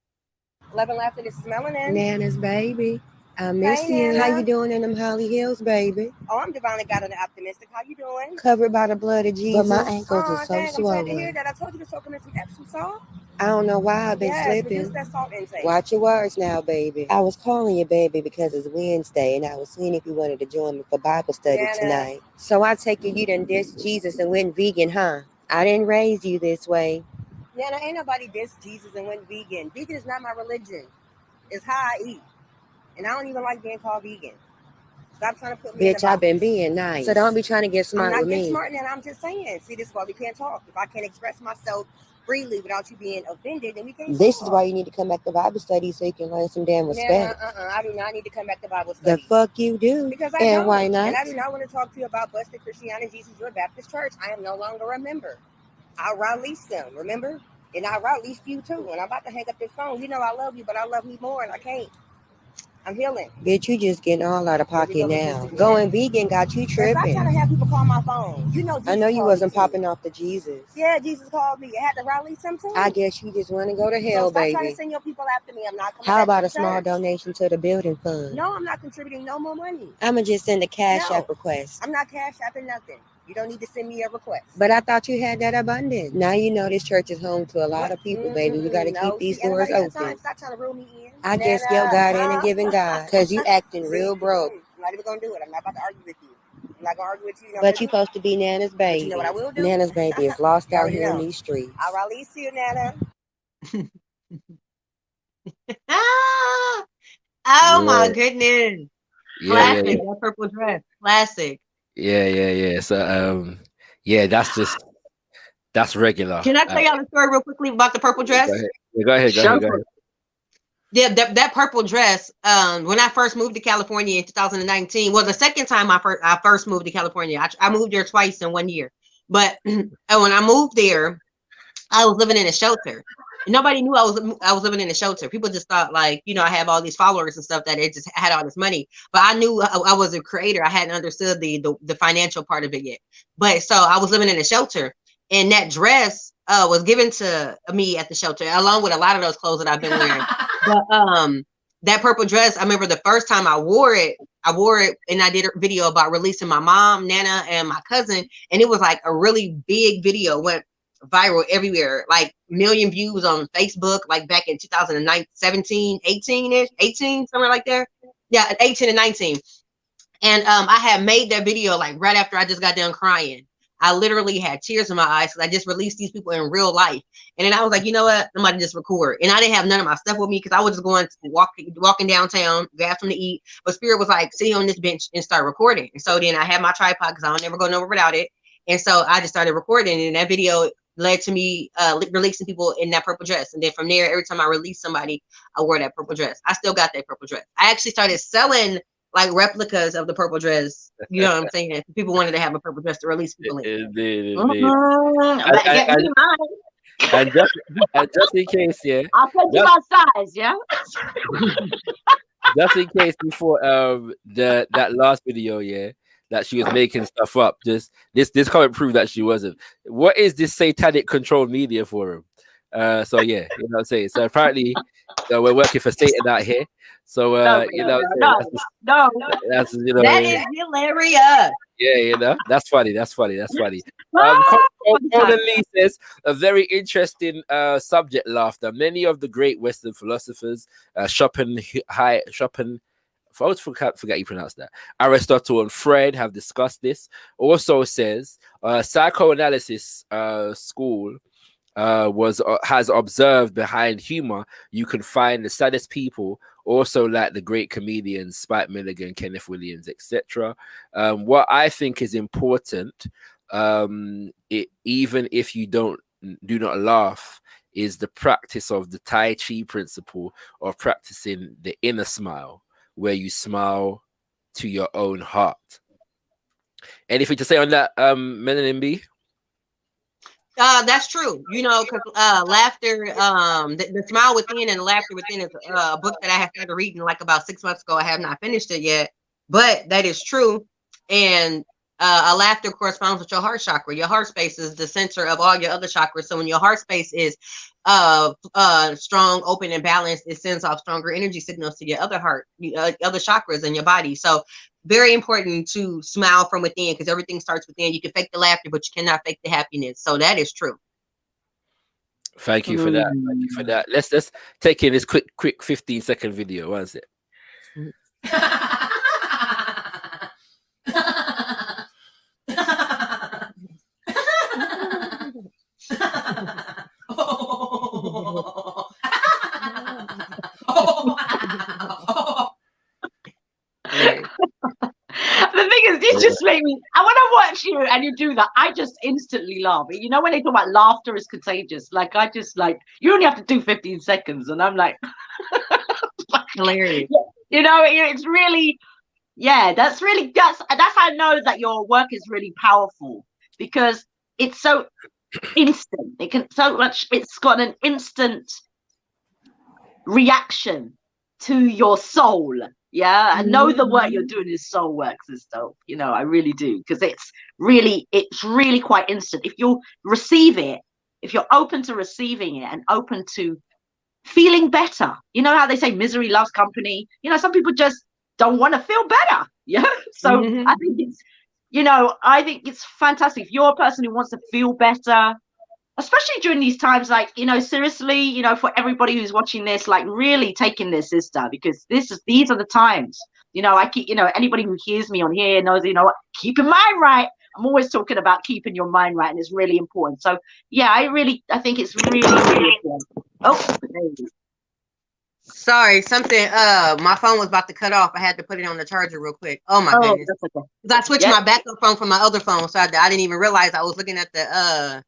Love and laughter. This is Melanin. Nana's baby, I miss you. Nana. How you doing in them Holly Hills, baby? Oh, I'm divinely got on the optimistic. How you doing? Covered by the blood of Jesus. But my ankles are so I'm sad to hear swollen. that. I told you to soak them in some Epsom salt. I don't know why I've been slipping. Reduce that salt intake. Watch your words now, baby. I was calling you, baby, because it's Wednesday, and I was seeing if you wanted to join me for Bible study tonight. So I take it you done dissed Jesus and went vegan, huh? I didn't raise you this way. Yeah, ain't nobody dissed Jesus and went vegan. Vegan is not my religion. It's how I eat. And I don't even like being called vegan. Stop trying to put me in the box. Bitch, I've been being nice. So don't be trying to get smart with me. I'm not getting smart, and I'm just saying. See, this is why we can't talk. If I can't express myself freely without you being offended, then we can't talk. This is why you need to come back to Bible study so you can learn some damn respect. I do not need to come back to Bible study. The fuck you do? Because I don't. And why not? And I do not want to talk to you about busted Christianity, Jesus, your Baptist church. I am no longer a member. I released them, remember? And I released you too. And I'm about to hang up this phone. You know I love you, but I love you more, and I can't. I'm healing. Bitch, you just getting all out of pocket now. Going vegan got you tripping. Stop trying to have people call my phone. You know Jesus. I know you wasn't popping off the Jesus. Yeah, Jesus called me. It had to release him too. I guess you just want to go to hell, so baby. Stop trying to send your people after me. I'm not coming. How about a small donation to the building fund? No, I'm not contributing no more money. I'ma just send a cash app request. I'm not cash apping nothing. You don't need to send me a request. But I thought you had that abundance. Now you know this church is home to a lot of people, baby. We got to keep these doors open. Stop trying to rule me in. I guess your God ain't a giving God because you acting real broke. I'm not even going to do it. I'm not about to argue with you. I'm not going to argue with you. But you supposed to be Nana's baby. But you know what I will do? Nana's baby is lost out here in these streets. I'll release you, Nana. Oh, my goodness. Classic. That purple dress. Classic. Yeah. So, that's regular. Can I tell y'all a story real quickly about the purple dress? Go ahead. Yeah, that purple dress. When I first moved to California in 2019, well, the second time I first moved to California, I moved there twice in 1 year. But when I moved there, I was living in a shelter. Nobody knew I was living in a shelter. People just thought, like, you know, I have all these followers and stuff, that it just had all this money. But I knew I was a creator. I hadn't understood the financial part of it yet. But so I was living in a shelter, and that dress was given to me at the shelter, along with a lot of those clothes that I've been wearing. But that purple dress, I remember the first time I wore it, and I did a video about releasing my mom, Nana, and my cousin, and it was like a really big video, went viral everywhere, like 1 million views on Facebook, like back in 2009, 17, 18-ish, 18, somewhere like there. Yeah, 18 and 19. And I had made that video like right after I just got done crying. I literally had tears in my eyes because I just released these people in real life. And then I was like, you know what? I'm about to just record. And I didn't have none of my stuff with me because I was just going to walking downtown, grab something to eat. But Spirit was like, sit on this bench and start recording. And so then I had my tripod because I don't never go nowhere without it. And so I just started recording, and that video led to me releasing people in that purple dress. And then from there, every time I released somebody, I wore that purple dress. I still got that purple dress. I actually started selling like replicas of the purple dress. You know what I'm saying? People wanted to have a purple dress to release people in. Indeed. And just in case, yeah. I'll put you my size, yeah. Just in case, before that last video, yeah, that she was making stuff up. Just this can't prove that she wasn't. What is this satanic controlled media forum? So yeah, you know what I'm saying. So apparently, we're working for Satan out here. So you know, that's you know, that is hilarious. Yeah, you know, that's funny. Colin Lee says a very interesting subject. Laughter. Many of the great Western philosophers, I always forget you pronounce that. Aristotle and Freud have discussed this. Also says psychoanalysis school has observed behind humor you can find the saddest people, also like the great comedians Spike Milligan, Kenneth Williams, etc. What I think is important, even if you do not laugh, is the practice of the Tai Chi principle of practicing the inner smile, where you smile to your own heart. Anything to say on that, Melanin Bee? That's true. You know, because laughter, the smile within and the laughter within is a book that I have started reading like about 6 months ago. I have not finished it yet, but that is true. And a laughter corresponds with your heart chakra. Your heart space is the center of all your other chakras. So when your heart space is strong, open, and balanced, it sends off stronger energy signals to your other other chakras in your body. So very important to smile from within, because everything starts within. You can fake the laughter, but you cannot fake the happiness. So that is true. Thank you for that. Thank you for that. Let's take in this quick 15-second video. What is it? it just made me. And when I watch you and you do that, I just instantly laugh. You know, when they talk about laughter is contagious, like I just like you only have to do 15 seconds, and I'm like, hilarious. You know, it's really, that's how I know that your work is really powerful because it's so instant. It can so much. It's got an instant reaction to your soul. Yeah, I know the work you're doing is soul work, sister. You know, I really do, because it's really quite instant. If you receive it, if you're open to receiving it and open to feeling better, you know how they say misery loves company. You know, some people just don't want to feel better. Yeah, so I think it's, you know, I think it's fantastic if you're a person who wants to feel better, especially during these times, like, you know, seriously, you know, for everybody who's watching this, like really taking this, sister, because these are the times, you know, I keep, you know, anybody who hears me on here knows, you know what, keep your mind right. I'm always talking about keeping your mind right, and it's really important. So yeah, I think it's really, really important. Oh, sorry, something, my phone was about to cut off. I had to put it on the charger real quick. Oh my goodness. That's okay. I switched my backup phone from my other phone, so I didn't even realize I was looking at the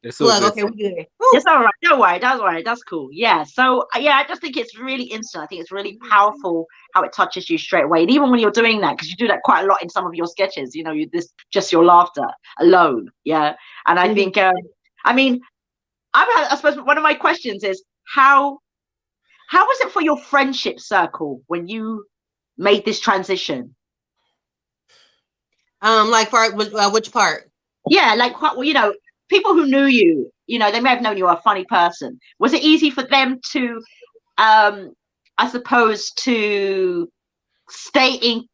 It's plug. Okay, we good. It's all right. Don't worry. That's all right. That's cool. Yeah. So yeah, I just think it's really instant. I think it's really powerful how it touches you straight away. And even when you're doing that, because you do that quite a lot in some of your sketches, you know, just your laughter alone. Yeah. And I think, I mean, I suppose one of my questions is how was it for your friendship circle when you made this transition? Like for which part? Yeah, like, you know, people who knew you, you know, they may have known you were a funny person. Was it easy for them to, I suppose, to stay in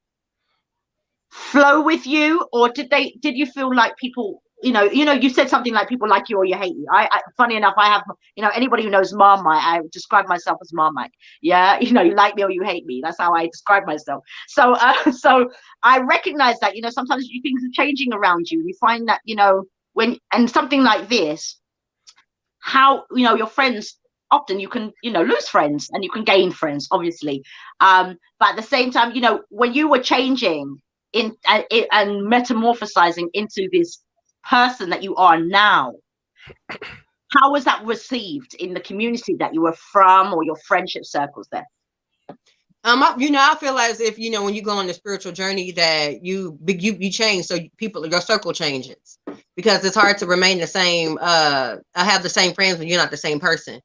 flow with you, or did you feel like people, you know, you said something like people like you or you hate you. I funny enough, I have, you know, anybody who knows Marmite, I describe myself as Marmite. Yeah, you know, you like me or you hate me. That's how I describe myself. So, so I recognize that, you know, sometimes things are changing around you. You find that, you know, and something like this, how, you know, your friends, often you can, you know, lose friends and you can gain friends, obviously. But at the same time, you know, when you were changing and metamorphosizing into this person that you are now, how was that received in the community that you were from, or your friendship circles there? You know, I feel as if, you know, when you go on the spiritual journey that you change, so your circle changes, because it's hard to remain the same. I have the same friends when you're not the same person.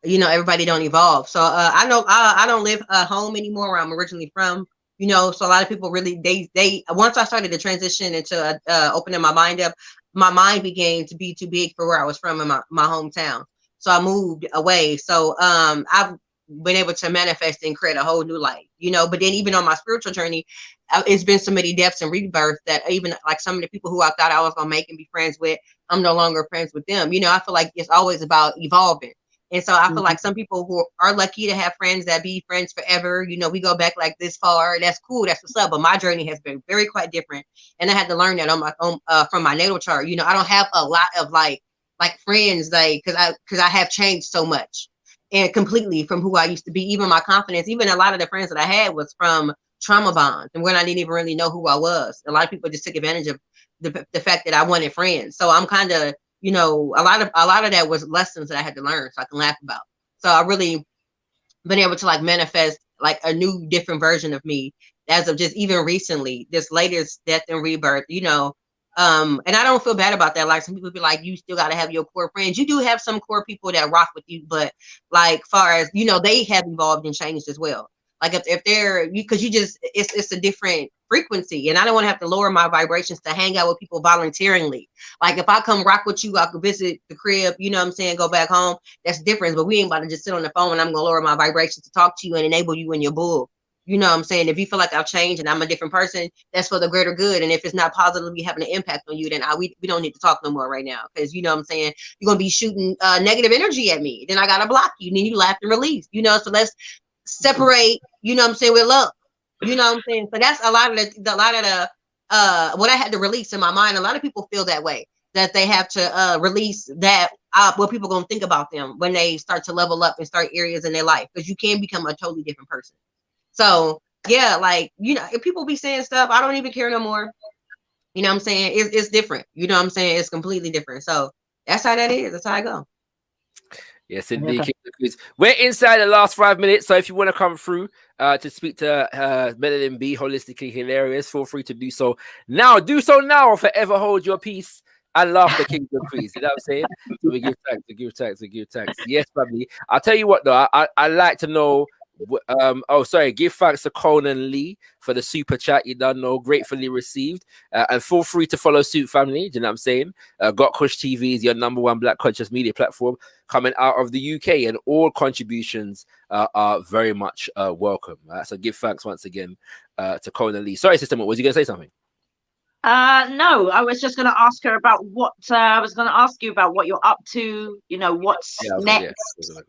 You know, everybody don't evolve. So I know I don't live home anymore where I'm originally from. You know, so a lot of people really they once I started to transition into opening my mind up, my mind began to be too big for where I was from in my hometown. So I moved away. So I've been able to manifest and create a whole new life, you know. But then even on my spiritual journey, it's been so many deaths and rebirth that even like some of the people who I thought I was gonna make and be friends with, I'm no longer friends with them. You know, I feel like it's always about evolving. And so I feel like some people who are lucky to have friends that be friends forever, you know, we go back like this far. That's cool. That's what's up. But my journey has been quite different. And I had to learn that on my own, from my natal chart. You know, I don't have a lot of like friends, like, cause I have changed so much and completely from who I used to be. Even my confidence, even a lot of the friends that I had was from trauma bonds, and when I didn't even really know who I was. A lot of people just took advantage of the fact that I wanted friends. So I'm kind of, you know, a lot of that was lessons that I had to learn so I can laugh about. So I really been able to like manifest like a new different version of me as of just even recently, this latest death and rebirth, you know. And I don't feel bad about that. Like some people be like, you still got to have your core friends. You do have some core people that rock with you, but like far as, you know, they have evolved and changed as well. Like if they're, because you just, it's a different frequency, and I don't want to have to lower my vibrations to hang out with people voluntarily. Like if I come rock with you, I could visit the crib, you know what I'm saying, go back home, that's different. But we ain't about to just sit on the phone and I'm gonna lower my vibrations to talk to you and enable you in your bull. You know what I'm saying? If you feel like I've changed and I'm a different person, that's for the greater good. And if it's not positively having an impact on you, then we don't need to talk no more right now. Because you know what I'm saying, you're gonna be shooting negative energy at me. Then I gotta block you. Then you laugh and release. You know, so let's separate, you know what I'm saying, with love. You know what I'm saying? So that's a lot of the what I had to release in my mind. A lot of people feel that way, that they have to release that what people gonna think about them when they start to level up in certain areas in their life, because you can become a totally different person. So yeah, like, you know, if people be saying stuff, I don't even care no more. You know what I'm saying? It's different. You know what I'm saying? It's completely different. So that's how that is. That's how I go. Yes, indeed. We're inside the last 5 minutes, so if you want to come through to speak to Melanin Bee, Holistically HEALarious, feel free to do so now. Do so now, or forever hold your peace and laugh the kings and queens. You know what I'm saying? So we give thanks. Yes, family. I'll tell you what, though. I like to know. Give thanks to Conan Lee for the super chat. You don't know, gratefully received. And feel free to follow Suit Family. Do you know what I'm saying? Got Kush TV is your #1 Black conscious media platform coming out of the UK, and all contributions are very much welcome. So give thanks once again to Conan Lee. Sorry, Sister Mo, was you gonna say something? No, I was just going to ask her about what I was going to ask you about what you're up to. You know, what's next?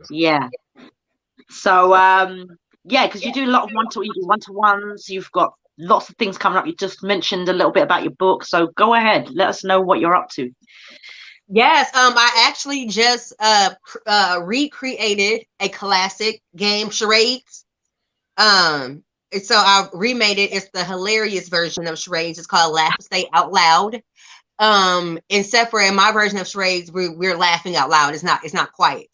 Yeah. So, because you do a lot of one-to-ones. You've got lots of things coming up. You just mentioned a little bit about your book. So go ahead. Let us know what you're up to. Yes, I actually just recreated a classic game, charades. So I remade it. It's the hilarious version of charades. It's called Laugh and Stay Out Loud. Except for in my version of charades, we're laughing out loud. It's not quiet.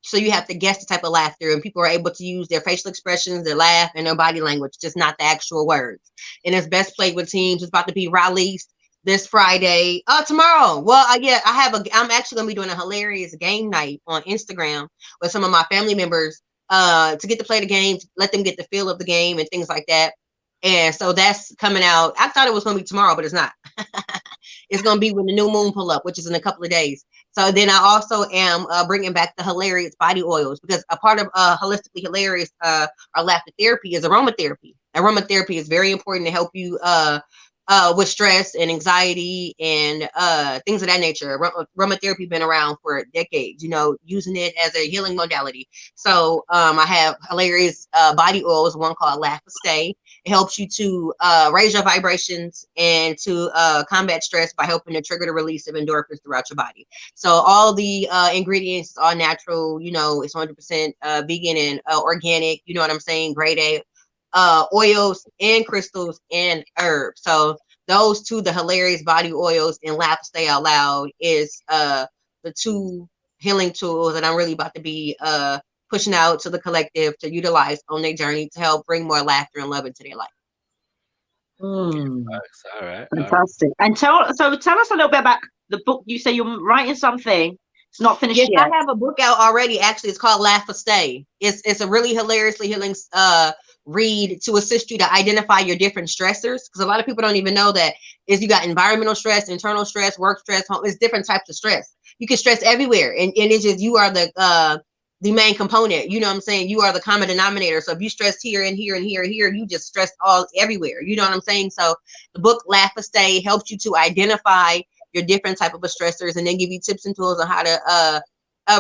So you have to guess the type of laughter, and people are able to use their facial expressions, their laugh, and their body language, just not the actual words. And it's best played with teams. It's about to be released this Friday. Tomorrow. Well, I'm actually gonna be doing a hilarious game night on Instagram with some of my family members to get to play the game, let them get the feel of the game and things like that. And so that's coming out. I thought it was gonna be tomorrow, but it's not. It's gonna be when the new moon pull up, which is in a couple of days. So then I also am bringing back the hilarious body oils, because a part of Holistically HEALarious, our laughter therapy, is aromatherapy. Aromatherapy is very important to help you with stress and anxiety and things of that nature. Aromatherapy been around for decades, you know, using it as a healing modality. So I have hilarious body oils, one called Laugh and Stay. It helps you to raise your vibrations and to combat stress by helping to trigger the release of endorphins throughout your body. So all the ingredients are natural, you know, it's 100% vegan and organic, you know what I'm saying, grade A. Oils and crystals and herbs. So those two, the hilarious body oils and Laugh and Stay Out Loud, is the two healing tools that I'm really about to be pushing out to the collective to utilize on their journey to help bring more laughter and love into their life. All right. Fantastic. And tell us a little bit about the book. You say you're writing something. It's not finished yet. I have a book out already. Actually, it's called Laugh and Stay. It's a really hilariously healing read to assist you to identify your different stressors, because a lot of people don't even know that you got environmental stress, internal stress, work stress, home. It's different types of stress. You can stress everywhere, and it's just you are the main component. You know what I'm saying? You are the common denominator. So if you stress here and here and here and here, you just stress all everywhere. You know what I'm saying? So the book Laugh and Stay helps you to identify your different type of stressors, and then give you tips and tools on how to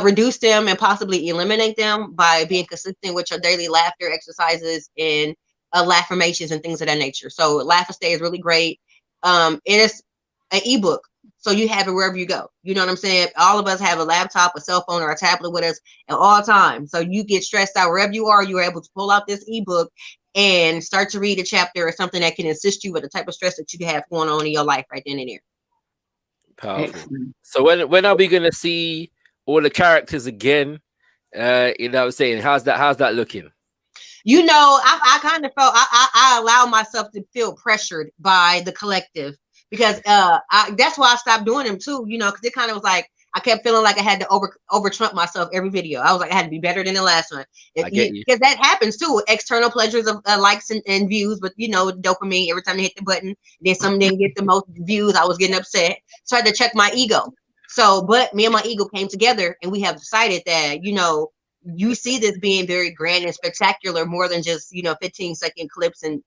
reduce them and possibly eliminate them by being consistent with your daily laughter exercises and laffirmations and things of that nature. So Laugh and Stay is really great. It is an ebook, so you have it wherever you go. You know what I'm saying? All of us have a laptop, a cell phone, or a tablet with us at all times. So you get stressed out wherever you are, you're able to pull out this ebook and start to read a chapter or something that can assist you with the type of stress that you have going on in your life right then and there. Powerful. Excellent. So when are we gonna see all the characters again? You know what I'm saying? How's that looking? You know, I kind of felt I allow myself to feel pressured by the collective, because that's why I stopped doing them too, you know, because it kind of was like I kept feeling like I had to over trump myself every video. I was like, I had to be better than the last one. Because that happens too. External pleasures of likes and views, but you know, dopamine every time they hit the button, then some didn't get the most views. I was getting upset. So I had to check my ego. So, but me and my ego came together, and we have decided that, you know, you see this being very grand and spectacular, more than just, you know, 15-second clips and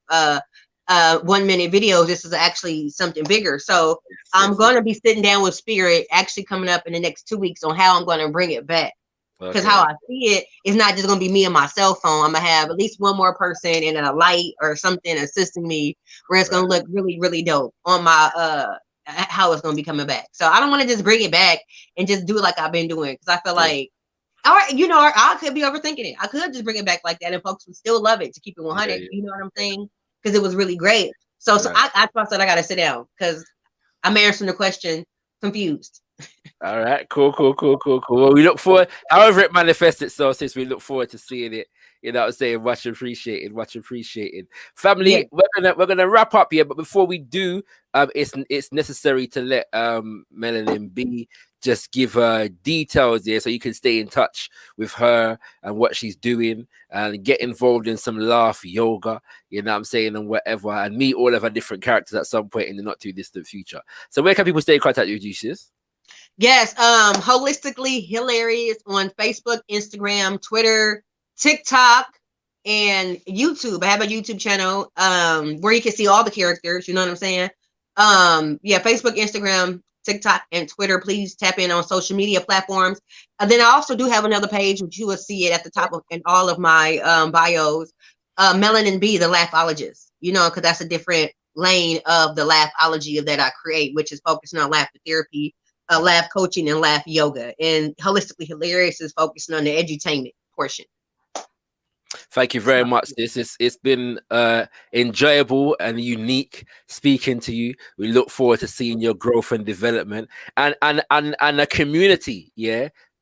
1-minute videos. This is actually something bigger. So I'm going to be sitting down with Spirit actually coming up in the next 2 weeks on how I'm going to bring it back. Because how I see it is not just going to be me and my cell phone. I'm going to have at least one more person and a light or something assisting me, where it's going to look really, really dope on my how it's going to be coming back. So I don't want to just bring it back and just do it like I've been doing, because I feel like Or, you know, I could be overthinking it. I could just bring it back like that and folks would still love it to keep it 100. Yeah. You know what I'm saying? Because it was really great. So I said I got to sit down because I'm answering the question confused. All right, cool. Well, we look forward, however it manifests itself, since we look forward to seeing it. You know what I'm saying? Much appreciated. Family, we're gonna wrap up here, but before we do, it's necessary to let Melanin Bee just give her details here so you can stay in touch with her and what she's doing and get involved in some laugh yoga, you know what I'm saying, and whatever, and meet all of her different characters at some point in the not too distant future. So where can people stay in contact with you, sis? Yes, Holistically HEALarious on Facebook, Instagram, Twitter, TikTok, and YouTube. I have a YouTube channel where you can see all the characters, you know what I'm saying? Yeah, Facebook, Instagram, TikTok, and Twitter. Please tap in on social media platforms. And then I also do have another page, which you will see it at the top of in all of my bios. Melanin Bee, the Laughologist, you know, because that's a different lane of the laughology that I create, which is focusing on laughter therapy, laugh coaching, and laugh yoga. And Holistically HEALarious is focusing on the edutainment portion. Thank you very much. It's been enjoyable and unique speaking to you. We look forward to seeing your growth and development and a community,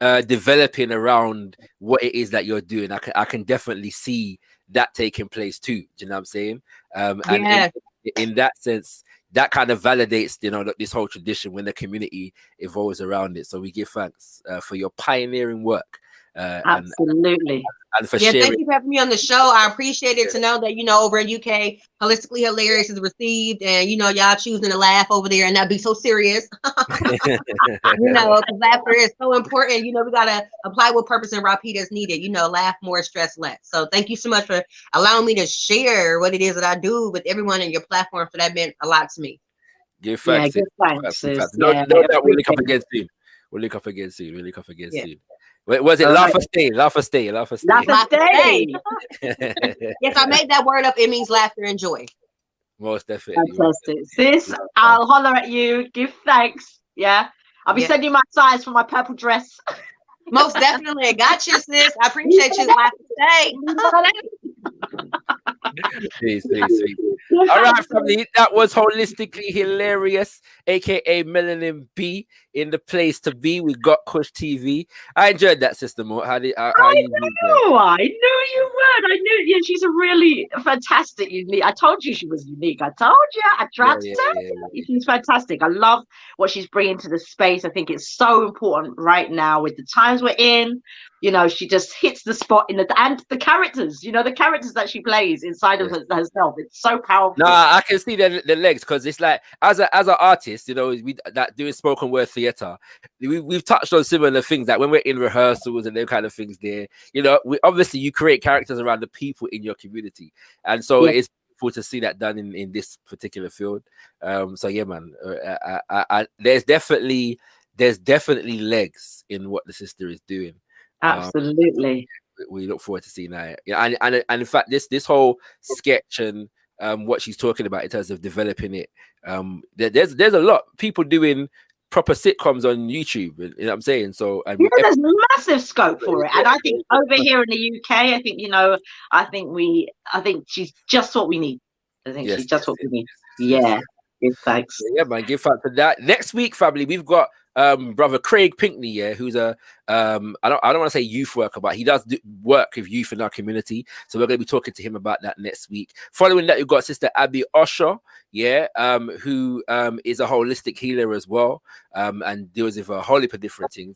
developing around what it is that you're doing. I can definitely see that taking place too. Do you know what I'm saying? And in that sense, that kind of validates, you know, this whole tradition when the community evolves around it. So we give thanks for your pioneering work. Absolutely. And for sharing. Thank you for having me on the show. I appreciate it to know that, you know, over in UK, Holistically HEALarious is received, and, you know, y'all choosing to laugh over there and not be so serious. You know, because laughter is so important. You know, we got to apply with purpose and repeat as needed. You know, laugh more, stress less. So thank you so much for allowing me to share what it is that I do with everyone in your platform. So that meant a lot to me. Give thanks. Yeah, give thanks. No doubt we'll link up again soon. We'll link up again soon. Was it laugh or stay? Laugh or stay? Laugh or stay. Yes, I made that word up. It means laughter and joy. Most definitely. Fantastic. Sis, I'll holler at you. Give thanks. Yeah. I'll be sending you my size for my purple dress. Most definitely. Got you, sis. I appreciate you. Laugh or stay. Peace. All right, family. That was Holistically HEALarious, aka Melanin Bee, in the place to be. We got Kush TV. I enjoyed that, Sister Mo. How you I knew you would. I knew. Yeah, she's a really fantastic, unique. I told you she was unique. I told you. I tried to tell you. She's fantastic. I love what she's bringing to the space. I think it's so important right now with the times we're in. You know, she just hits the spot and the characters, you know, the characters that she plays inside of herself. It's so powerful. No, I can see the legs, because it's like as an artist, you know, we that doing spoken word theater, we've touched on similar things, that when we're in rehearsals and them kind of things there, you know, obviously you create characters around the people in your community, and so it's cool to see that done in this particular field. So yeah, man, there's definitely legs in what the sister is doing. Absolutely. We look forward to seeing that. Yeah, and in fact, this whole sketch and what she's talking about in terms of developing it, there's a lot of people doing proper sitcoms on YouTube. You know what I'm saying? So there's massive scope for it, and I think over here in the UK, I think, you know, I think she's just what we need. I think she's just what we need. Yeah. Give thanks. Yeah, man, give thanks for that. Next week, family, we've got brother Craig Pinkney, who's a I don't want to say youth worker, but he does work with youth in our community. So we're going to be talking to him about that next week. Following that, we've got Sister Abby Osher, who is a holistic healer as well, and deals with a whole heap of different things.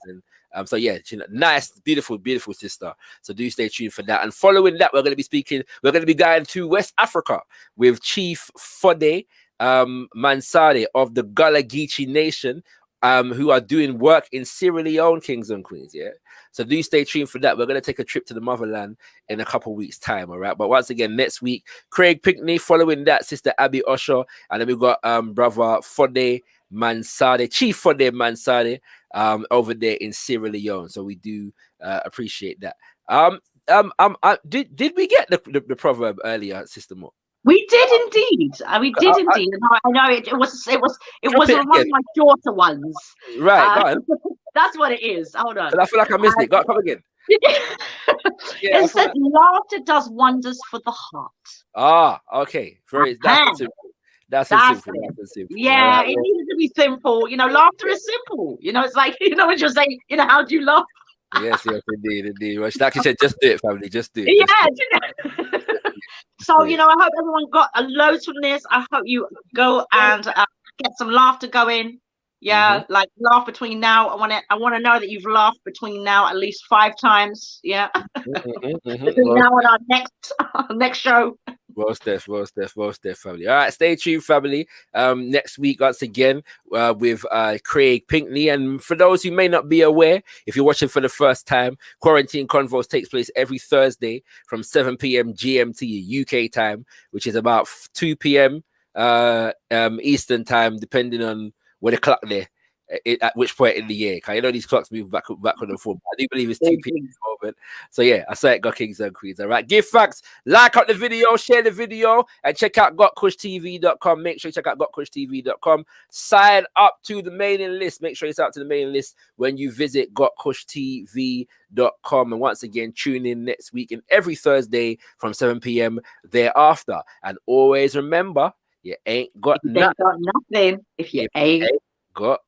And so yeah, nice, beautiful sister. So do stay tuned for that. And following that, we're going to be going to West Africa with Chief Fode Mansade of the Gullah Geechee Nation, who are doing work in Sierra Leone, kings and queens. Yeah, so do stay tuned for that. We're going to take a trip to the motherland in a couple weeks' time. All right, but once again, next week, Craig Pinkney. Following that, Sister Abby Osher, and then we've got brother Fode Mansade, Chief Fode Mansade, over there in Sierra Leone. So we do appreciate that. Did we get the proverb earlier, Sister Mo? We did indeed. We did indeed. I know it was one of my shorter ones. Right. That's what it is. Hold on. I feel like I missed it. Come again. It said laughter does wonders for the heart. Ah, okay. That's simple. That's simple. Yeah, it needed to be simple. You know, laughter is simple. You know, it's like, you know, when you're saying, you know, how do you laugh? Yes, indeed. Well, like you said, just do it, family. Just do it. Yeah. So, you know, I hope everyone got a load from this. I hope you go and get some laughter going. Yeah, like laugh between now. I want to know that you've laughed between now at least 5 times. Yeah, between now and our next show. Well, Steph, family. All right, stay tuned, family. Next week, once again, with Craig Pinkney. And for those who may not be aware, if you're watching for the first time, Quarantine Convos takes place every Thursday from 7 p.m. GMT UK time, which is about 2 p.m. Eastern time, depending on where the clock there, at which point in the year. Because you know these clocks move back on the form. I do believe it's 2 p.m. at the moment. So yeah, I say it, got kings and queens. All right, give thanks, like out the video, share the video, and check out gotkushtv.com. Make sure you check out gotkushtv.com. Sign up to the mailing list. Make sure you sign up to the mailing list when you visit gotkushtv.com. And once again, tune in next week and every Thursday from 7 p.m. thereafter. And always remember, you ain't got nothing if you ain't got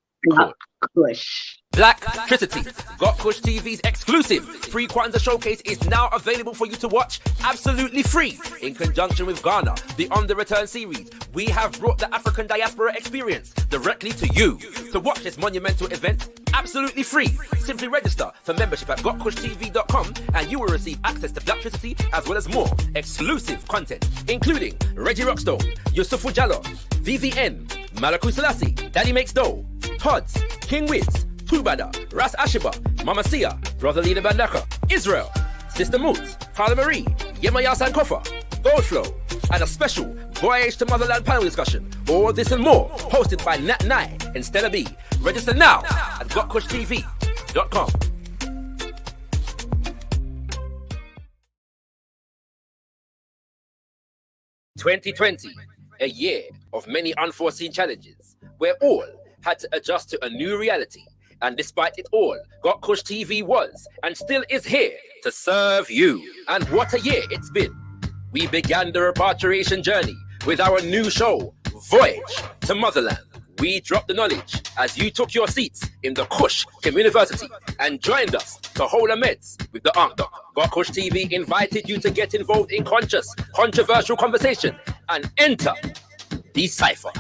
Kush. Blacktricity, Got Kush TV's exclusive free Kwanzaa showcase is now available for you to watch absolutely free. In conjunction with Ghana, the On the Return series, we have brought the African diaspora experience directly to you. To watch this monumental event absolutely free, simply register for membership at gotkushtv.com and you will receive access to Blacktricity as well as more exclusive content, including Reggie Rockstone, Yusufu Jallo, VVN, Malachi Selassie, Daddy Makes Dough, Tods, King Wiz, Tubada, Ras Ashiba, Mama Sia, Brother Leader Bandaka, Israel, Sister Moots, Carla Marie, Yemaya Sankofa, Goldflow, and a special Voyage to Motherland panel discussion. All this and more, hosted by Nat Nye and Stella B. Register now at gotkushtv.com. "2020, a year of many unforeseen challenges, where all had to adjust to a new reality. And despite it all, Got Kush TV was and still is here to serve you. And what a year it's been. We began the repatriation journey with our new show, Voyage to Motherland. We dropped the knowledge as you took your seats in the Kush Community and joined us to hold a meds with the Ankh Doc. Got Kush TV invited you to get involved in controversial conversation and enter Decipher.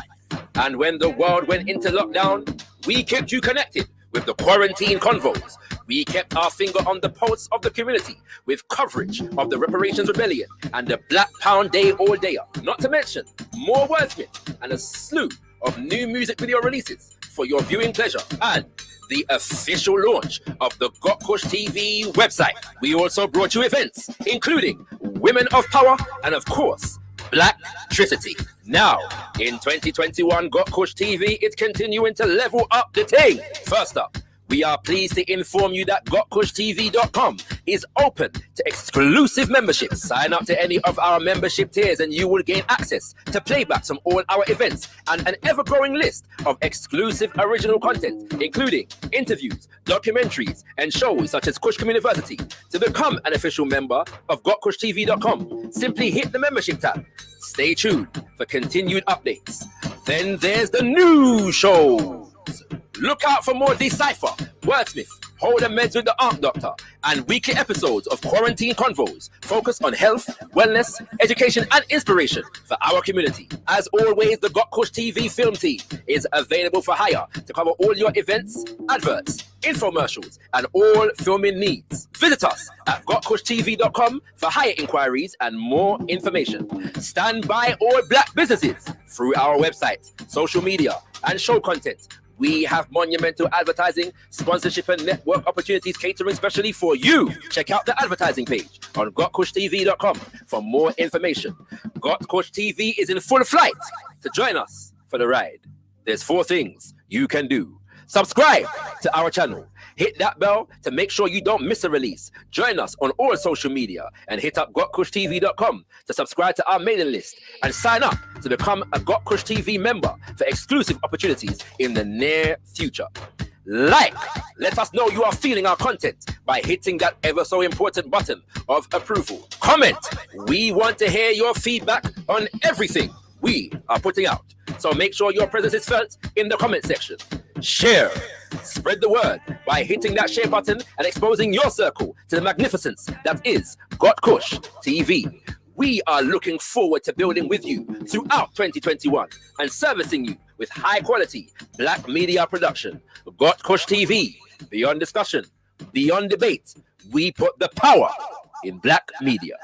And when the world went into lockdown, we kept you connected with the Quarantine Convos. We kept our finger on the pulse of the community with coverage of the Reparations Rebellion and the Black Pound Day All Dayer. Not to mention more wordsmith and a slew of new music video releases for your viewing pleasure. And the official launch of the Got Kush TV website. We also brought you events, including Women of Power and, of course, Blacktricity. Now, in 2021, Got Kush TV is continuing to level up the thing. First up, we are pleased to inform you that gotkushtv.com is open to exclusive memberships. Sign up to any of our membership tiers and you will gain access to playbacks from all our events and an ever-growing list of exclusive original content, including interviews, documentaries, and shows such as Kush Community. To become an official member of gotkushtv.com, simply hit the membership tab. Stay tuned for continued updates. Then there's the new shows. Look out for more Decipher, Wordsmith, Hold a Meds with the Ankh Doctor, and weekly episodes of Quarantine Convos focused on health, wellness, education, and inspiration for our community. As always, the Got Kush TV film team is available for hire to cover all your events, adverts, infomercials, and all filming needs. Visit us at gotkushtv.com for hire inquiries and more information. Stand by all Black businesses through our website, social media, and show content. We have monumental advertising, sponsorship, and network opportunities catering specially for you. Check out the advertising page on gotkushtv.com for more information. Got Kush TV is in full flight to join us for the ride. There's 4 things you can do. Subscribe to our channel. Hit that bell to make sure you don't miss a release. Join us on all social media and hit up gotkushtv.com to subscribe to our mailing list and sign up to become a Got Kush TV member for exclusive opportunities in the near future. Like, let us know you are feeling our content by hitting that ever so important button of approval. Comment. We want to hear your feedback on everything we are putting out. So make sure your presence is felt in the comment section. Share. Spread the word by hitting that share button and exposing your circle to the magnificence that is Got Kush TV. We are looking forward to building with you throughout 2021 and servicing you with high quality black media production. Got Kush TV, beyond discussion, beyond debate, we put the power in black media.